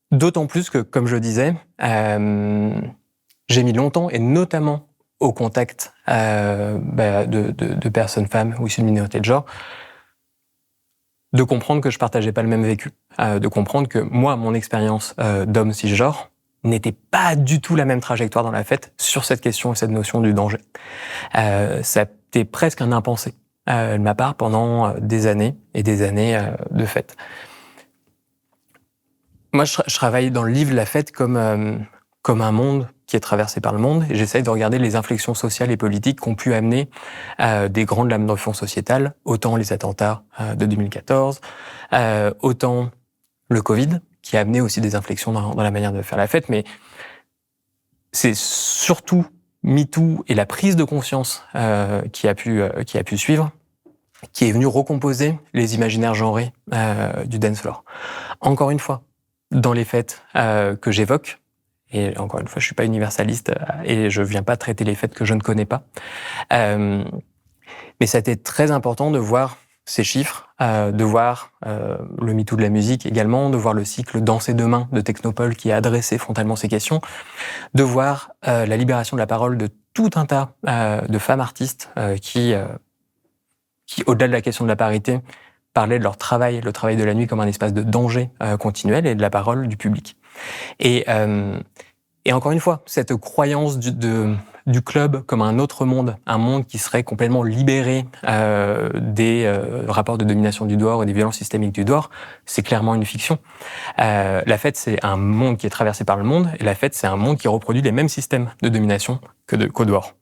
S3: D'autant plus que, comme je disais, j'ai mis longtemps, et notamment au contact de personnes femmes ou issues de minorités de genre, de comprendre que je partageais pas le même vécu, de comprendre que moi, mon expérience d'homme cisgenre n'était pas du tout la même trajectoire dans la fête sur cette question et cette notion du danger. Ça a été presque un impensé de ma part pendant des années et des années de fête. Moi, je travaille dans le livre La Fête comme un monde qui est traversé par le monde, et j'essaye de regarder les inflexions sociales et politiques qui ont pu amener des grandes lames de fond sociétales, autant les attentats de 2014, autant le Covid, qui a amené aussi des inflexions dans la manière de faire la fête, mais c'est surtout MeToo et la prise de conscience qui a pu suivre, qui est venu recomposer les imaginaires genrés du dance floor. Encore une fois, dans les fêtes que j'évoque, et encore une fois, je suis pas universaliste et je viens pas traiter les fêtes que je ne connais pas, mais ça a été très important de voir ces chiffres, de voir le MeToo de la musique également, de voir le cycle Danser demain de Technopole qui a adressé frontalement ces questions, de voir la libération de la parole de tout un tas de femmes artistes qui, au-delà de la question de la parité, parlaient de leur travail, le travail de la nuit comme un espace de danger continuel et de la parole du public. Et encore une fois, cette croyance du club comme un autre monde, un monde qui serait complètement libéré des rapports de domination du dehors et des violences systémiques du dehors, c'est clairement une fiction. La fête, c'est un monde qui est traversé par le monde, et la fête, c'est un monde qui reproduit les mêmes systèmes de domination qu'au dehors.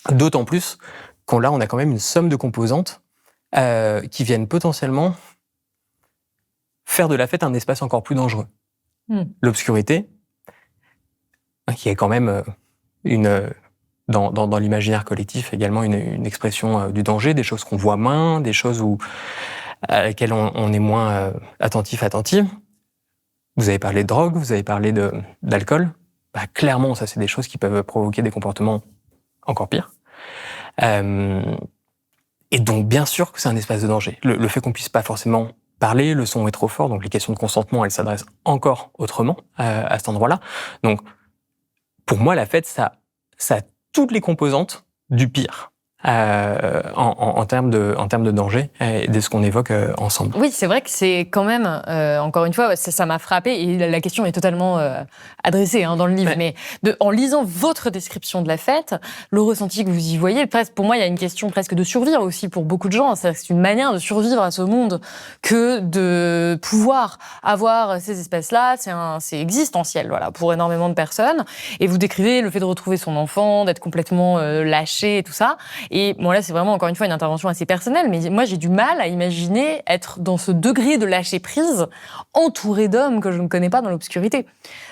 S3: D'autant plus qu'on on a quand même une somme de composantes qui viennent potentiellement faire de la fête un espace encore plus dangereux. L'obscurité, qui est quand même dans l'imaginaire collectif également une expression du danger, des choses qu'on voit moins, des choses à lesquelles on est moins attentif. Vous avez parlé de drogue, vous avez parlé d'alcool. Clairement, ça, c'est des choses qui peuvent provoquer des comportements encore pires. Et donc, bien sûr que c'est un espace de danger. Le fait qu'on puisse pas forcément parler, le son est trop fort, donc les questions de consentement, elles s'adressent encore autrement à cet endroit-là. Donc, pour moi, la fête, ça a toutes les composantes du pire en termes de danger et de ce qu'on évoque ensemble.
S1: Oui, c'est vrai que c'est quand même, encore une fois, ça m'a frappé, et la question est totalement adressée dans le livre, mais en lisant votre description de la fête, le ressenti que vous y voyez, pour moi, il y a une question presque de survie aussi pour beaucoup de gens. C'est une manière de survivre à ce monde que de pouvoir avoir ces espaces-là. C'est existentiel, voilà, pour énormément de personnes. Et vous décrivez le fait de retrouver son enfant, d'être complètement lâché et tout ça. Et bon, là, c'est vraiment, encore une fois, une intervention assez personnelle, mais moi, j'ai du mal à imaginer être dans ce degré de lâcher-prise, entouré d'hommes que je ne connais pas dans l'obscurité.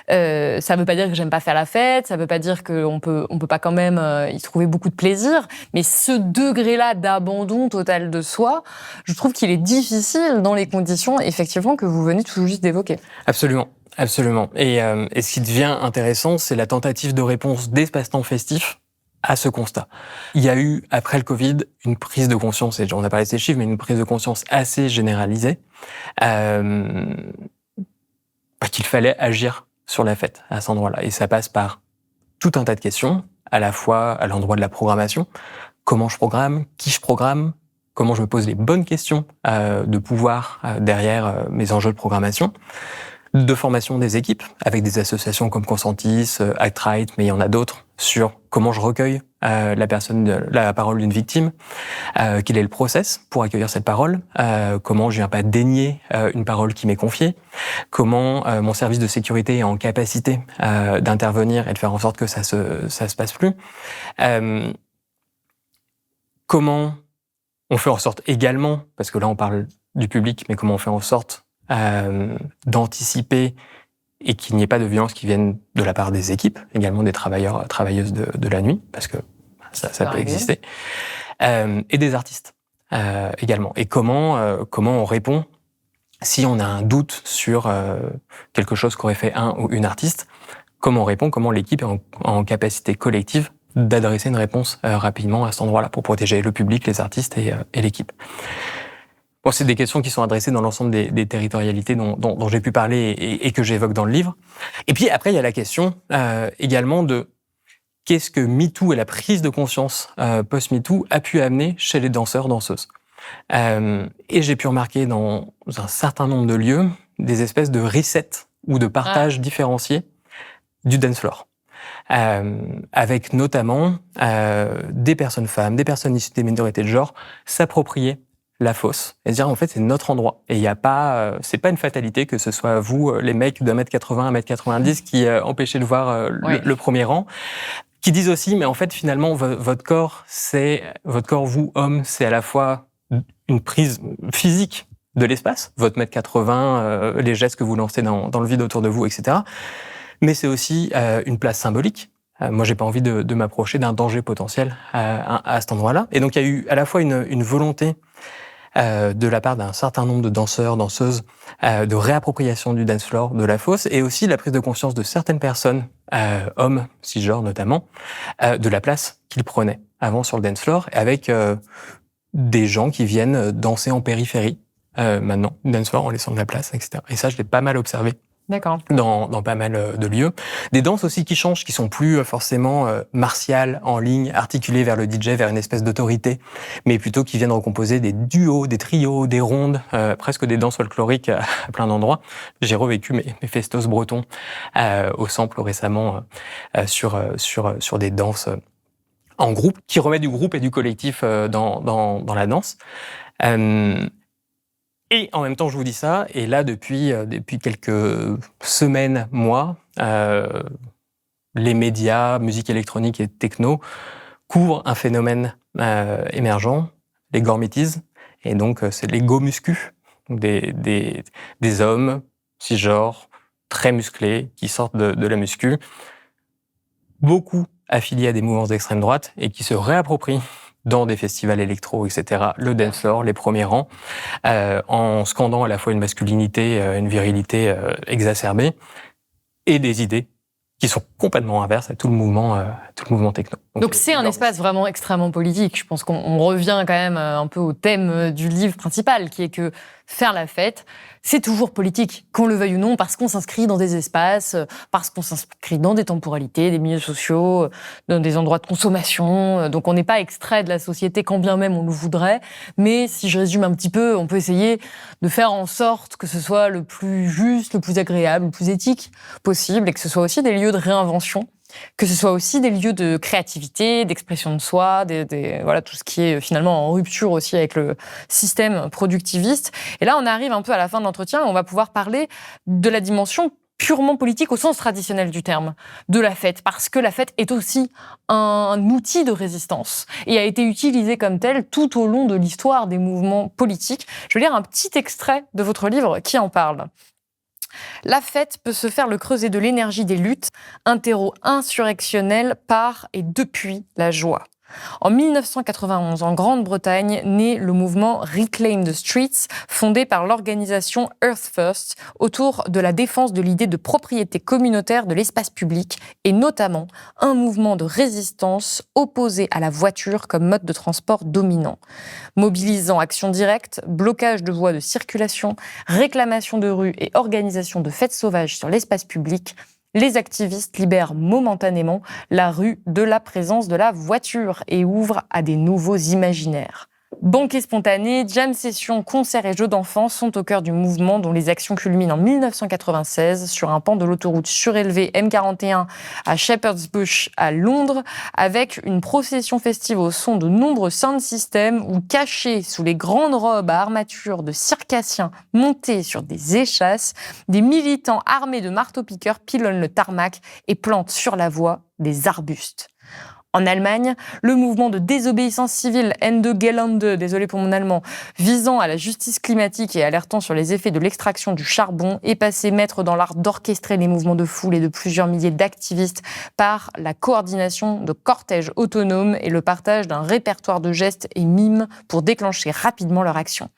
S1: Ça ne veut pas dire que j'aime pas faire la fête, ça ne veut pas dire qu'on peut pas quand même y trouver beaucoup de plaisir, mais ce degré-là d'abandon total de soi, je trouve qu'il est difficile dans les conditions, effectivement, que vous venez tout juste d'évoquer.
S3: Absolument. Absolument. Et ce qui devient intéressant, c'est la tentative de réponse d'espace-temps festif à ce constat. Il y a eu, après le Covid, une prise de conscience, et on a parlé de ces chiffres, mais une prise de conscience assez généralisée, qu'il fallait agir sur la fête à cet endroit-là. Et ça passe par tout un tas de questions, à la fois à l'endroit de la programmation, comment je programme, qui je programme, comment je me pose les bonnes questions de pouvoir derrière mes enjeux de programmation, de formation des équipes, avec des associations comme Consentis, Act Right, mais il y en a d'autres, sur comment je recueille la parole d'une victime, quel est le process pour accueillir cette parole, comment je viens pas dénier une parole qui m'est confiée, comment mon service de sécurité est en capacité d'intervenir et de faire en sorte que ça se passe plus, comment on fait en sorte également, parce que là on parle du public, mais comment on fait en sorte d'anticiper et qu'il n'y ait pas de violence qui viennent de la part des équipes, également des travailleurs, travailleuses de la nuit, parce que ça peut exister, et des artistes également. Et comment on répond si on a un doute sur quelque chose qu'aurait fait un ou une artiste, comment on répond, comment l'équipe est en capacité collective d'adresser une réponse rapidement à cet endroit-là pour protéger le public, les artistes et l'équipe. Bon, c'est des questions qui sont adressées dans l'ensemble des territorialités dont j'ai pu parler et que j'évoque dans le livre. Et puis après, il y a la question également de qu'est-ce que MeToo et la prise de conscience post-MeToo a pu amener chez les danseurs, danseuses. Et j'ai pu remarquer dans un certain nombre de lieux des espèces de reset ou de partage différenciés du dance floor. Avec notamment des personnes femmes, des personnes issues des minorités de genre s'approprier la fosse et se dire en fait c'est notre endroit et il y a pas c'est pas une fatalité que ce soit vous les mecs d'1m80 1m90 qui empêchez de voir le premier rang, qui disent aussi mais en fait finalement votre corps vous homme, c'est à la fois une prise physique de l'espace, votre mètre 80, les gestes que vous lancez dans le vide autour de vous, etc. Mais c'est aussi une place symbolique. Moi, j'ai pas envie de m'approcher d'un danger potentiel à cet endroit-là. Et donc, il y a eu à la fois une volonté de la part d'un certain nombre de danseurs, danseuses, de réappropriation du dance floor, de la fosse, et aussi la prise de conscience de certaines personnes, hommes, cisgenres notamment, de la place qu'ils prenaient avant sur le dance floor, avec des gens qui viennent danser en périphérie, maintenant, dance floor, en laissant de la place, etc. Et ça, je l'ai pas mal observé.
S1: D'accord.
S3: Dans pas mal de lieux. Des danses aussi qui changent, qui sont plus forcément martiales, en ligne, articulées vers le DJ, vers une espèce d'autorité, mais plutôt qui viennent recomposer des duos, des trios, des rondes, presque des danses folkloriques à plein d'endroits. J'ai revécu mes festos bretons au sample récemment sur des danses en groupe, qui remettent du groupe et du collectif dans la danse. Et en même temps, je vous dis ça, et là, depuis quelques semaines, mois, les médias, musique électronique et techno, couvrent un phénomène émergent, les gormities, et donc c'est les go-muscus, des hommes cisgenres, très musclés, qui sortent de la muscu, beaucoup affiliés à des mouvements d'extrême droite, et qui se réapproprient dans des festivals électro, etc., le dance floor, les premiers rangs, en scandant à la fois une masculinité, une virilité exacerbée, et des idées qui sont complètement inverses à tout le mouvement techno.
S1: Donc c'est un espace vraiment extrêmement politique. Je pense qu'on revient quand même un peu au thème du livre principal, qui est que faire la fête, c'est toujours politique, qu'on le veuille ou non, parce qu'on s'inscrit dans des espaces, parce qu'on s'inscrit dans des temporalités, des milieux sociaux, dans des endroits de consommation. Donc on n'est pas extrait de la société quand bien même on le voudrait. Mais si je résume un petit peu, on peut essayer de faire en sorte que ce soit le plus juste, le plus agréable, le plus éthique possible, et que ce soit aussi des lieux de réinvention, que ce soit aussi des lieux de créativité, d'expression de soi, voilà, tout ce qui est finalement en rupture aussi avec le système productiviste. Et là, on arrive un peu à la fin de l'entretien, on va pouvoir parler de la dimension purement politique au sens traditionnel du terme, de la fête, parce que la fête est aussi un outil de résistance et a été utilisé comme tel tout au long de l'histoire des mouvements politiques. Je vais lire un petit extrait de votre livre qui en parle. La fête peut se faire le creuset de l'énergie des luttes, un terreau insurrectionnel par et depuis la joie. En 1991, en Grande-Bretagne, naît le mouvement Reclaim the Streets, fondé par l'organisation Earth First, autour de la défense de l'idée de propriété communautaire de l'espace public, et notamment un mouvement de résistance opposé à la voiture comme mode de transport dominant. Mobilisant action directe, blocage de voies de circulation, réclamation de rues et organisation de fêtes sauvages sur l'espace public, les activistes libèrent momentanément la rue de la présence de la voiture et ouvrent à des nouveaux imaginaires. Banquets spontanés, jam sessions, concerts et jeux d'enfants sont au cœur du mouvement dont les actions culminent en 1996 sur un pan de l'autoroute surélevée M41 à Shepherd's Bush à Londres, avec une procession festive au son de nombreux sound systems où, cachés sous les grandes robes à armature de circassiens montés sur des échasses, des militants armés de marteaux-piqueurs pilonnent le tarmac et plantent sur la voie des arbustes. En Allemagne, le mouvement de désobéissance civile Ende Gelände, désolé pour mon allemand, visant à la justice climatique et alertant sur les effets de l'extraction du charbon, est passé maître dans l'art d'orchestrer les mouvements de foule et de plusieurs milliers d'activistes par la coordination de cortèges autonomes et le partage d'un répertoire de gestes et mimes pour déclencher rapidement leur action.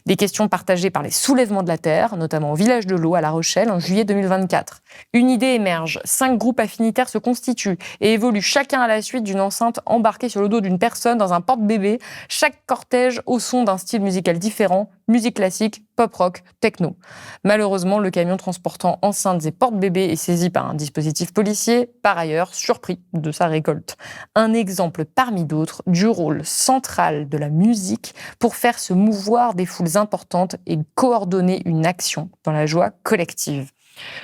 S1: Des questions partagées par les soulèvements de la Terre, notamment au village de l'Eau à La Rochelle en juillet 2024. Une idée émerge, 5 groupes affinitaires se constituent et évoluent chacun à la suite d'une enceinte embarquée sur le dos d'une personne dans un porte-bébé, chaque cortège au son d'un style musical différent, musique classique, pop-rock, techno. Malheureusement, le camion transportant enceintes et porte-bébés est saisi par un dispositif policier, par ailleurs surpris de sa récolte. Un exemple parmi d'autres du rôle central de la musique pour faire se mouvoir des foules importantes et coordonner une action dans la joie collective.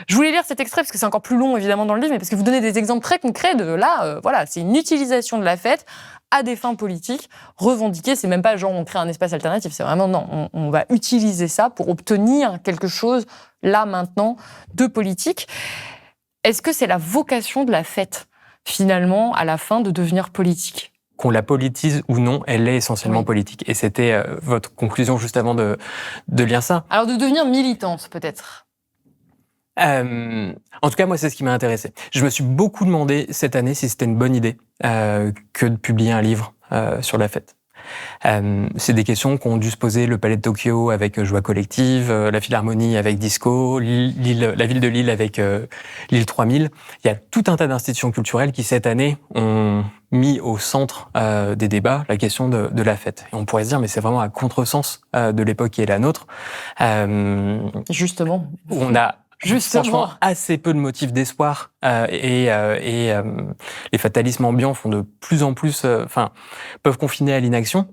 S1: Je voulais lire cet extrait parce que c'est encore plus long évidemment dans le livre, mais parce que vous donnez des exemples très concrets de là, voilà, c'est une utilisation de la fête à des fins politiques revendiquées. C'est même pas genre on crée un espace alternatif, c'est vraiment non, on va utiliser ça pour obtenir quelque chose là maintenant de politique. Est-ce que c'est la vocation de la fête finalement à la fin de devenir politique ?
S3: Qu'on la politise ou non, elle est essentiellement politique. Et c'était votre conclusion juste avant de lire ça.
S1: Alors de devenir militante peut-être.
S3: En tout cas, moi, c'est ce qui m'a intéressé. Je me suis beaucoup demandé cette année si c'était une bonne idée que de publier un livre sur la fête. C'est des questions qu'ont dû se poser le Palais de Tokyo avec Joie Collective, la Philharmonie avec Disco, la ville de Lille avec Lille 3000. Il y a tout un tas d'institutions culturelles qui, cette année, ont mis au centre des débats la question de la fête. Et on pourrait se dire, mais c'est vraiment à contresens de l'époque qui est la nôtre.
S1: Justement.
S3: Où on a franchement assez peu de motifs d'espoir et les fatalismes ambiants font de plus en plus, peuvent confiner à l'inaction.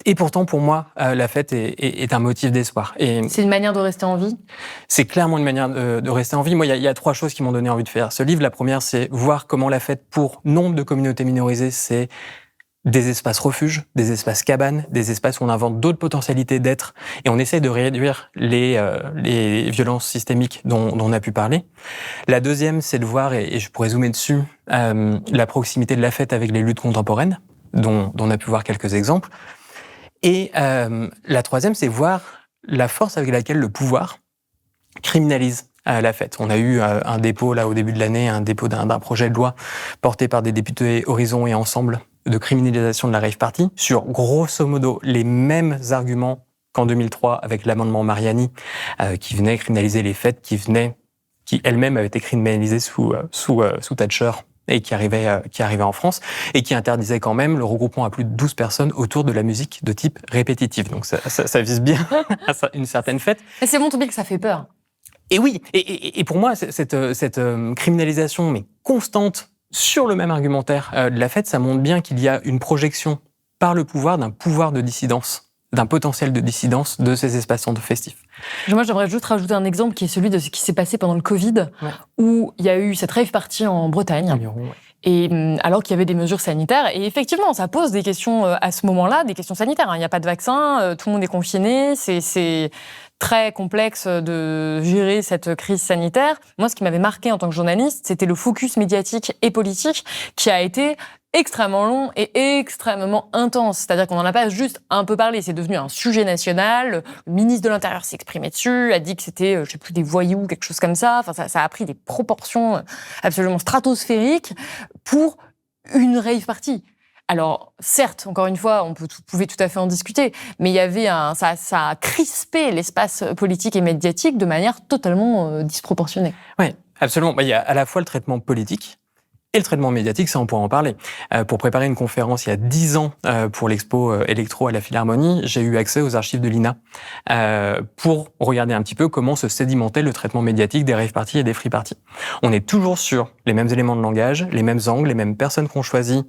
S3: Et pourtant, pour moi, la fête est un motif d'espoir. Et
S1: c'est une manière de rester en vie ?
S3: C'est clairement une manière de rester en vie. Moi, il y a 3 choses qui m'ont donné envie de faire ce livre. La première, c'est voir comment la fête, pour nombre de communautés minorisées, c'est des espaces refuges, des espaces cabanes, des espaces où on invente d'autres potentialités d'être et on essaie de réduire les violences systémiques dont on a pu parler. La deuxième, c'est de voir, et je pourrais zoomer dessus, la proximité de la fête avec les luttes contemporaines, dont on a pu voir quelques exemples. Et la troisième, c'est voir la force avec laquelle le pouvoir criminalise la fête. On a eu un dépôt, là, au début de l'année, un dépôt d'un projet de loi porté par des députés Horizon et Ensemble de criminalisation de la rave party sur, grosso modo, les mêmes arguments qu'en 2003 avec l'amendement Mariani, qui venait criminaliser les fêtes, qui elle-même avait été criminalisée sous Thatcher et qui arrivait en France, et qui interdisait quand même le regroupement à plus de 12 personnes autour de la musique de type répétitif. Donc ça vise bien une certaine fête.
S1: Mais c'est bon, tout bien que ça fait peur.
S3: Et oui, et pour moi, cette criminalisation, mais constante, sur le même argumentaire de la fête, ça montre bien qu'il y a une projection par le pouvoir d'un pouvoir de dissidence, d'un potentiel de dissidence de ces espaces festifs.
S1: Moi, j'aimerais juste rajouter un exemple qui est celui de ce qui s'est passé pendant le Covid, où il y a eu cette rave party en Bretagne. Et alors qu'il y avait des mesures sanitaires, et effectivement, ça pose des questions à ce moment-là, des questions sanitaires. Il n'y a pas de vaccin, tout le monde est confiné, c'est très complexe de gérer cette crise sanitaire. Moi, ce qui m'avait marqué en tant que journaliste, c'était le focus médiatique et politique qui a été extrêmement long et extrêmement intense. C'est-à-dire qu'on n'en a pas juste un peu parlé, c'est devenu un sujet national. Le ministre de l'Intérieur s'est exprimé dessus, a dit que c'était, je sais plus, des voyous, quelque chose comme ça. Enfin, ça a pris des proportions absolument stratosphériques pour une rave party. Alors, certes, encore une fois, on pouvait tout à fait en discuter, mais il y avait ça a crispé l'espace politique et médiatique de manière totalement disproportionnée.
S3: Oui, absolument. Il y a à la fois le traitement politique et le traitement médiatique, ça on pourra en parler. Pour préparer une conférence il y a 10 ans pour l'expo électro à la Philharmonie, j'ai eu accès aux archives de l'INA pour regarder un petit peu comment se sédimentait le traitement médiatique des rave parties et des free parties. On est toujours sur les mêmes éléments de langage, les mêmes angles, les mêmes personnes qu'on choisit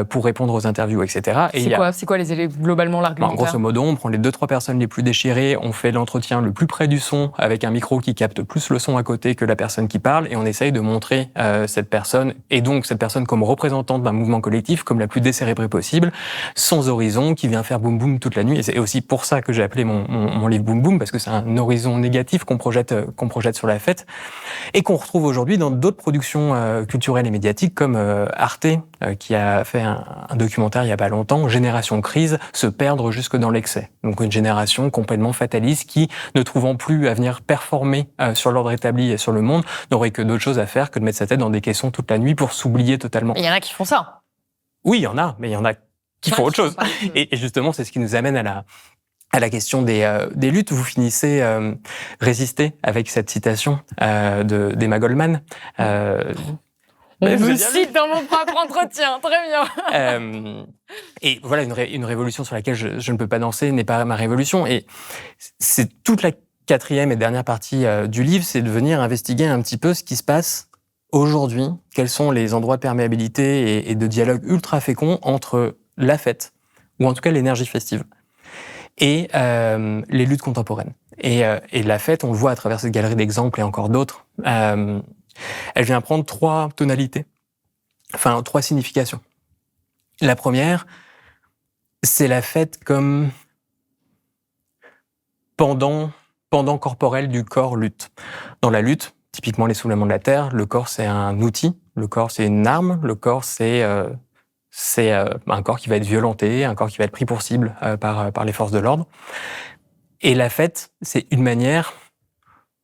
S3: pour répondre aux interviews, etc. Et
S1: c'est quoi globalement l'argumentaire ?
S3: Grosso modo, on prend les 2-3 personnes les plus déchirées, on fait l'entretien le plus près du son avec un micro qui capte plus le son à côté que la personne qui parle et on essaye de montrer cette personne et donc cette personne comme représentante d'un mouvement collectif, comme la plus décérébrée possible, sans horizon, qui vient faire boum boum toute la nuit. Et c'est aussi pour ça que j'ai appelé mon livre Boum Boum, parce que c'est un horizon négatif qu'on projette sur la fête, et qu'on retrouve aujourd'hui dans d'autres productions culturelles et médiatiques, comme Arte, qui a fait un documentaire il y a pas longtemps, Génération Crise, se perdre jusque dans l'excès. Donc une génération complètement fataliste qui, ne trouvant plus à venir performer sur l'ordre établi et sur le monde, n'aurait que d'autres choses à faire que de mettre sa tête dans des caissons toute la nuit pour s'oublier totalement.
S1: Il y en a qui font ça.
S3: Oui, il y en a, mais il y en a qui font autre chose. Et justement, c'est ce qui nous amène à la question des luttes. Vous finissez Résister avec cette citation d'Emma Goldman.
S1: On me cite dans mon propre entretien, très bien.
S3: Et voilà, une révolution sur laquelle je ne peux pas danser n'est pas ma révolution. Et c'est toute la 4e et dernière partie du livre, c'est de venir investiguer un petit peu ce qui se passe aujourd'hui, quels sont les endroits de perméabilité et de dialogue ultra féconds entre la fête, ou en tout cas l'énergie festive, et les luttes contemporaines. Et la fête, on le voit à travers cette galerie d'exemples et encore d'autres, elle vient prendre 3 tonalités, enfin 3 significations. La première, c'est la fête comme pendant corporel du corps lutte. Dans la lutte, typiquement les soulèvements de la terre, le corps c'est un outil, le corps c'est une arme, le corps c'est un corps qui va être violenté, un corps qui va être pris pour cible par les forces de l'ordre. Et la fête, c'est une manière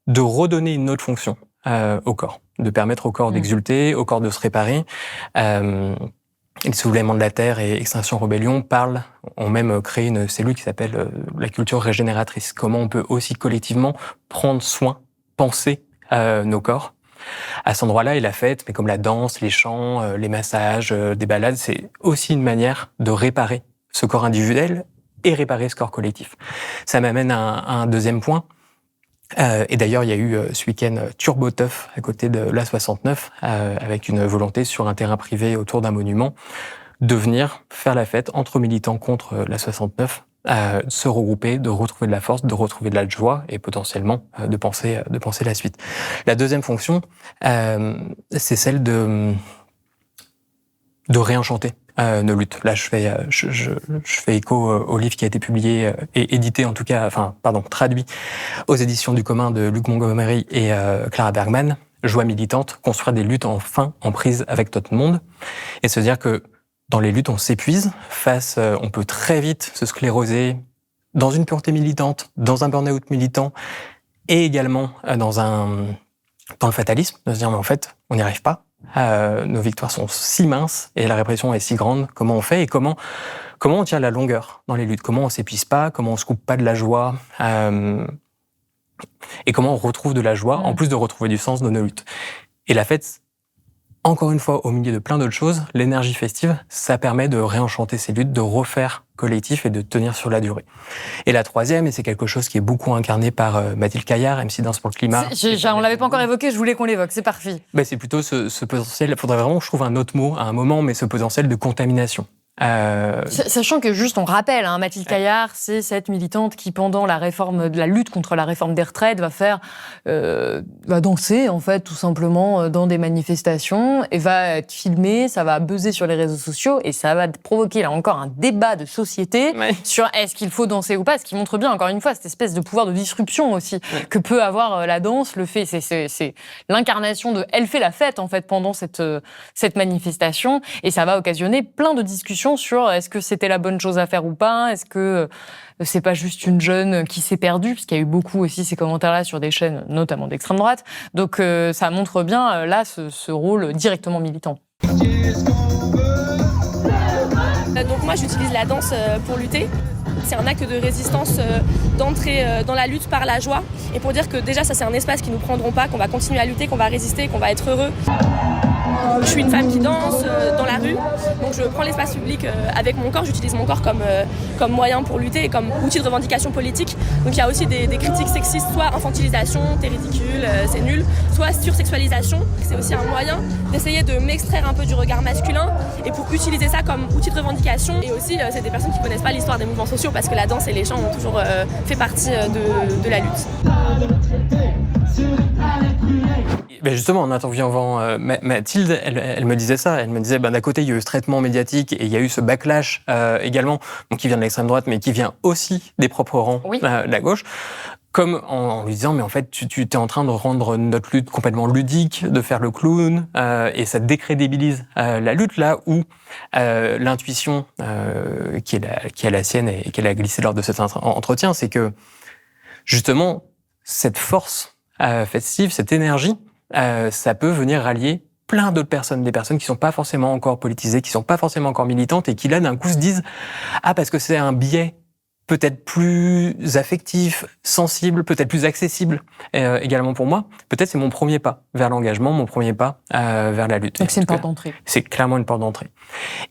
S3: de redonner une autre fonction au corps, de permettre au corps d'exulter, au corps de se réparer. Les soulèvements de la terre et Extinction Rebellion ont même créé une cellule qui s'appelle la culture régénératrice. Comment on peut aussi collectivement prendre soin, penser nos corps. À cet endroit-là, et la fête, mais comme la danse, les chants, les massages, des balades, c'est aussi une manière de réparer ce corps individuel et réparer ce corps collectif. Ça m'amène à un deuxième point. Et d'ailleurs, il y a eu ce week-end Turbo Teuf à côté de l'A69, avec une volonté sur un terrain privé autour d'un monument de venir faire la fête entre militants contre l'A69, se regrouper, de retrouver de la force, de retrouver de la joie et potentiellement de penser la suite. La deuxième fonction, c'est celle de réenchanter nos luttes. Là, je fais écho au livre qui a été publié et édité, en tout cas, traduit aux éditions du commun de Luc Montgomery et Clara Bergman, Joie militante, construire des luttes enfin en prise avec notre monde, et se dire que dans les luttes, on s'épuise on peut très vite se scléroser dans une pureté militante, dans un burn-out militant, et également dans le fatalisme, de se dire mais en fait, on n'y arrive pas. Nos victoires sont si minces et la répression est si grande. Comment on fait et comment on tient la longueur dans les luttes? Comment on s'épuise pas? Comment on se coupe pas de la joie? Et comment on retrouve de la joie en plus de retrouver du sens dans nos luttes? Et la fête, encore une fois, au milieu de plein d'autres choses, l'énergie festive, ça permet de réenchanter ces luttes, de refaire collectif et de tenir sur la durée. Et la troisième, et c'est quelque chose qui est beaucoup incarné par Mathilde Caillard, MC Danse pour le climat.
S1: On l'avait pas encore évoqué, je voulais qu'on l'évoque, c'est parfait.
S3: C'est plutôt ce potentiel, il faudrait vraiment que je trouve un autre mot à un moment, mais ce potentiel de contamination.
S1: Sachant que juste on rappelle, Mathilde Caillard, c'est cette militante qui pendant la lutte contre la réforme des retraites va danser en fait tout simplement dans des manifestations et va être filmée, ça va buzzer sur les réseaux sociaux et ça va provoquer là encore un débat de société sur est-ce qu'il faut danser ou pas, ce qui montre bien encore une fois cette espèce de pouvoir de disruption aussi que peut avoir la danse, le fait c'est l'incarnation de elle fait la fête en fait pendant cette manifestation et ça va occasionner plein de discussions sur est-ce que c'était la bonne chose à faire ou pas, est-ce que c'est pas juste une jeune qui s'est perdue, parce qu'il y a eu beaucoup aussi ces commentaires-là sur des chaînes, notamment d'extrême droite. Donc ça montre bien là ce rôle directement militant.
S4: Donc moi j'utilise la danse pour lutter. C'est un acte de résistance, d'entrer dans la lutte par la joie. Et pour dire que déjà ça c'est un espace qu'ils ne nous prendront pas, qu'on va continuer à lutter, qu'on va résister, qu'on va être heureux. Je suis une femme qui danse dans la rue, donc je prends l'espace public avec mon corps, j'utilise mon corps comme moyen pour lutter et comme outil de revendication politique. Donc il y a aussi des critiques sexistes, soit infantilisation, t'es ridicule, c'est nul, soit sursexualisation. C'est aussi un moyen d'essayer de m'extraire un peu du regard masculin et pour utiliser ça comme outil de revendication. Et aussi c'est des personnes qui ne connaissent pas l'histoire des mouvements sociaux parce que la danse et les chants ont toujours fait partie de la lutte.
S3: Justement, en interviewant Mathilde, elle me disait ça. Elle me disait, d'un côté, il y a eu ce traitement médiatique et il y a eu ce backlash également, donc qui vient de l'extrême droite, mais qui vient aussi des propres rangs de la gauche. Comme en lui disant, mais en fait, tu es en train de rendre notre lutte complètement ludique, de faire le clown, et ça décrédibilise la lutte, là où l'intuition qui est la sienne et qu'elle a glissée lors de cet entretien, c'est que, justement, cette force festive, cette énergie, ça peut venir rallier plein d'autres personnes, des personnes qui sont pas forcément encore politisées, qui sont pas forcément encore militantes et qui là d'un coup se disent parce que c'est un biais peut-être plus affectif, sensible, peut-être plus accessible également pour moi, peut-être c'est mon premier pas vers l'engagement, mon premier pas vers la lutte.
S1: Donc c'est une porte d'entrée.
S3: C'est clairement une porte d'entrée.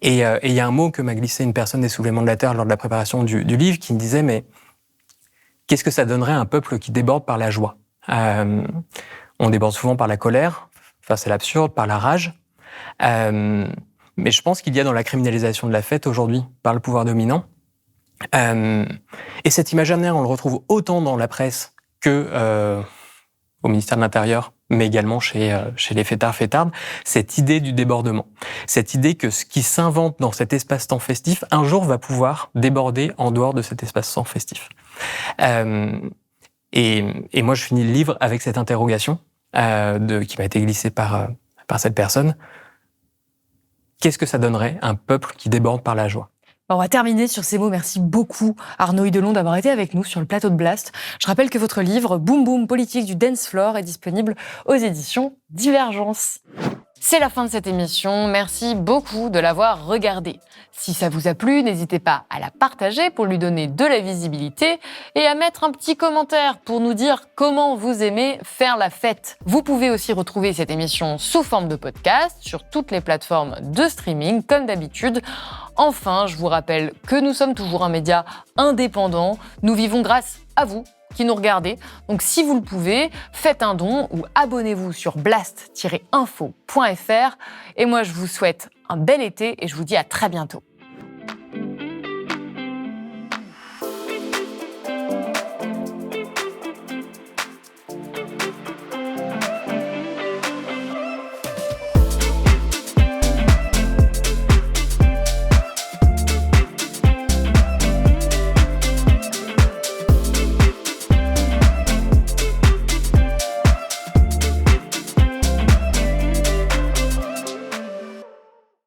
S3: Et il y a un mot que m'a glissé une personne des soulèvements de la terre lors de la préparation du livre qui me disait mais qu'est-ce que ça donnerait à un peuple qui déborde par la joie? On déborde souvent par la colère, face à l'absurde, par la rage. Mais je pense qu'il y a dans la criminalisation de la fête aujourd'hui, par le pouvoir dominant, Et cet imaginaire, on le retrouve autant dans la presse que au ministère de l'Intérieur, mais également chez les fêtards-fêtardes, cette idée du débordement. Cette idée que ce qui s'invente dans cet espace-temps festif, un jour va pouvoir déborder en dehors de cet espace-temps festif. Et moi, je finis le livre avec cette interrogation qui m'a été glissée par cette personne. Qu'est-ce que ça donnerait, un peuple qui déborde par la joie ?
S1: On va terminer sur ces mots. Merci beaucoup Arnaud Hidelon d'avoir été avec nous sur le plateau de Blast. Je rappelle que votre livre Boom Boom Politique du Dance Floor est disponible aux éditions Divergence. C'est la fin de cette émission. Merci beaucoup de l'avoir regardée. Si ça vous a plu, n'hésitez pas à la partager pour lui donner de la visibilité et à mettre un petit commentaire pour nous dire comment vous aimez faire la fête. Vous pouvez aussi retrouver cette émission sous forme de podcast sur toutes les plateformes de streaming, comme d'habitude. Enfin, je vous rappelle que nous sommes toujours un média indépendant. Nous vivons grâce à vous qui nous regardez. Donc si vous le pouvez, faites un don ou abonnez-vous sur blast-info.fr. Et moi, je vous souhaite un bel été et je vous dis à très bientôt.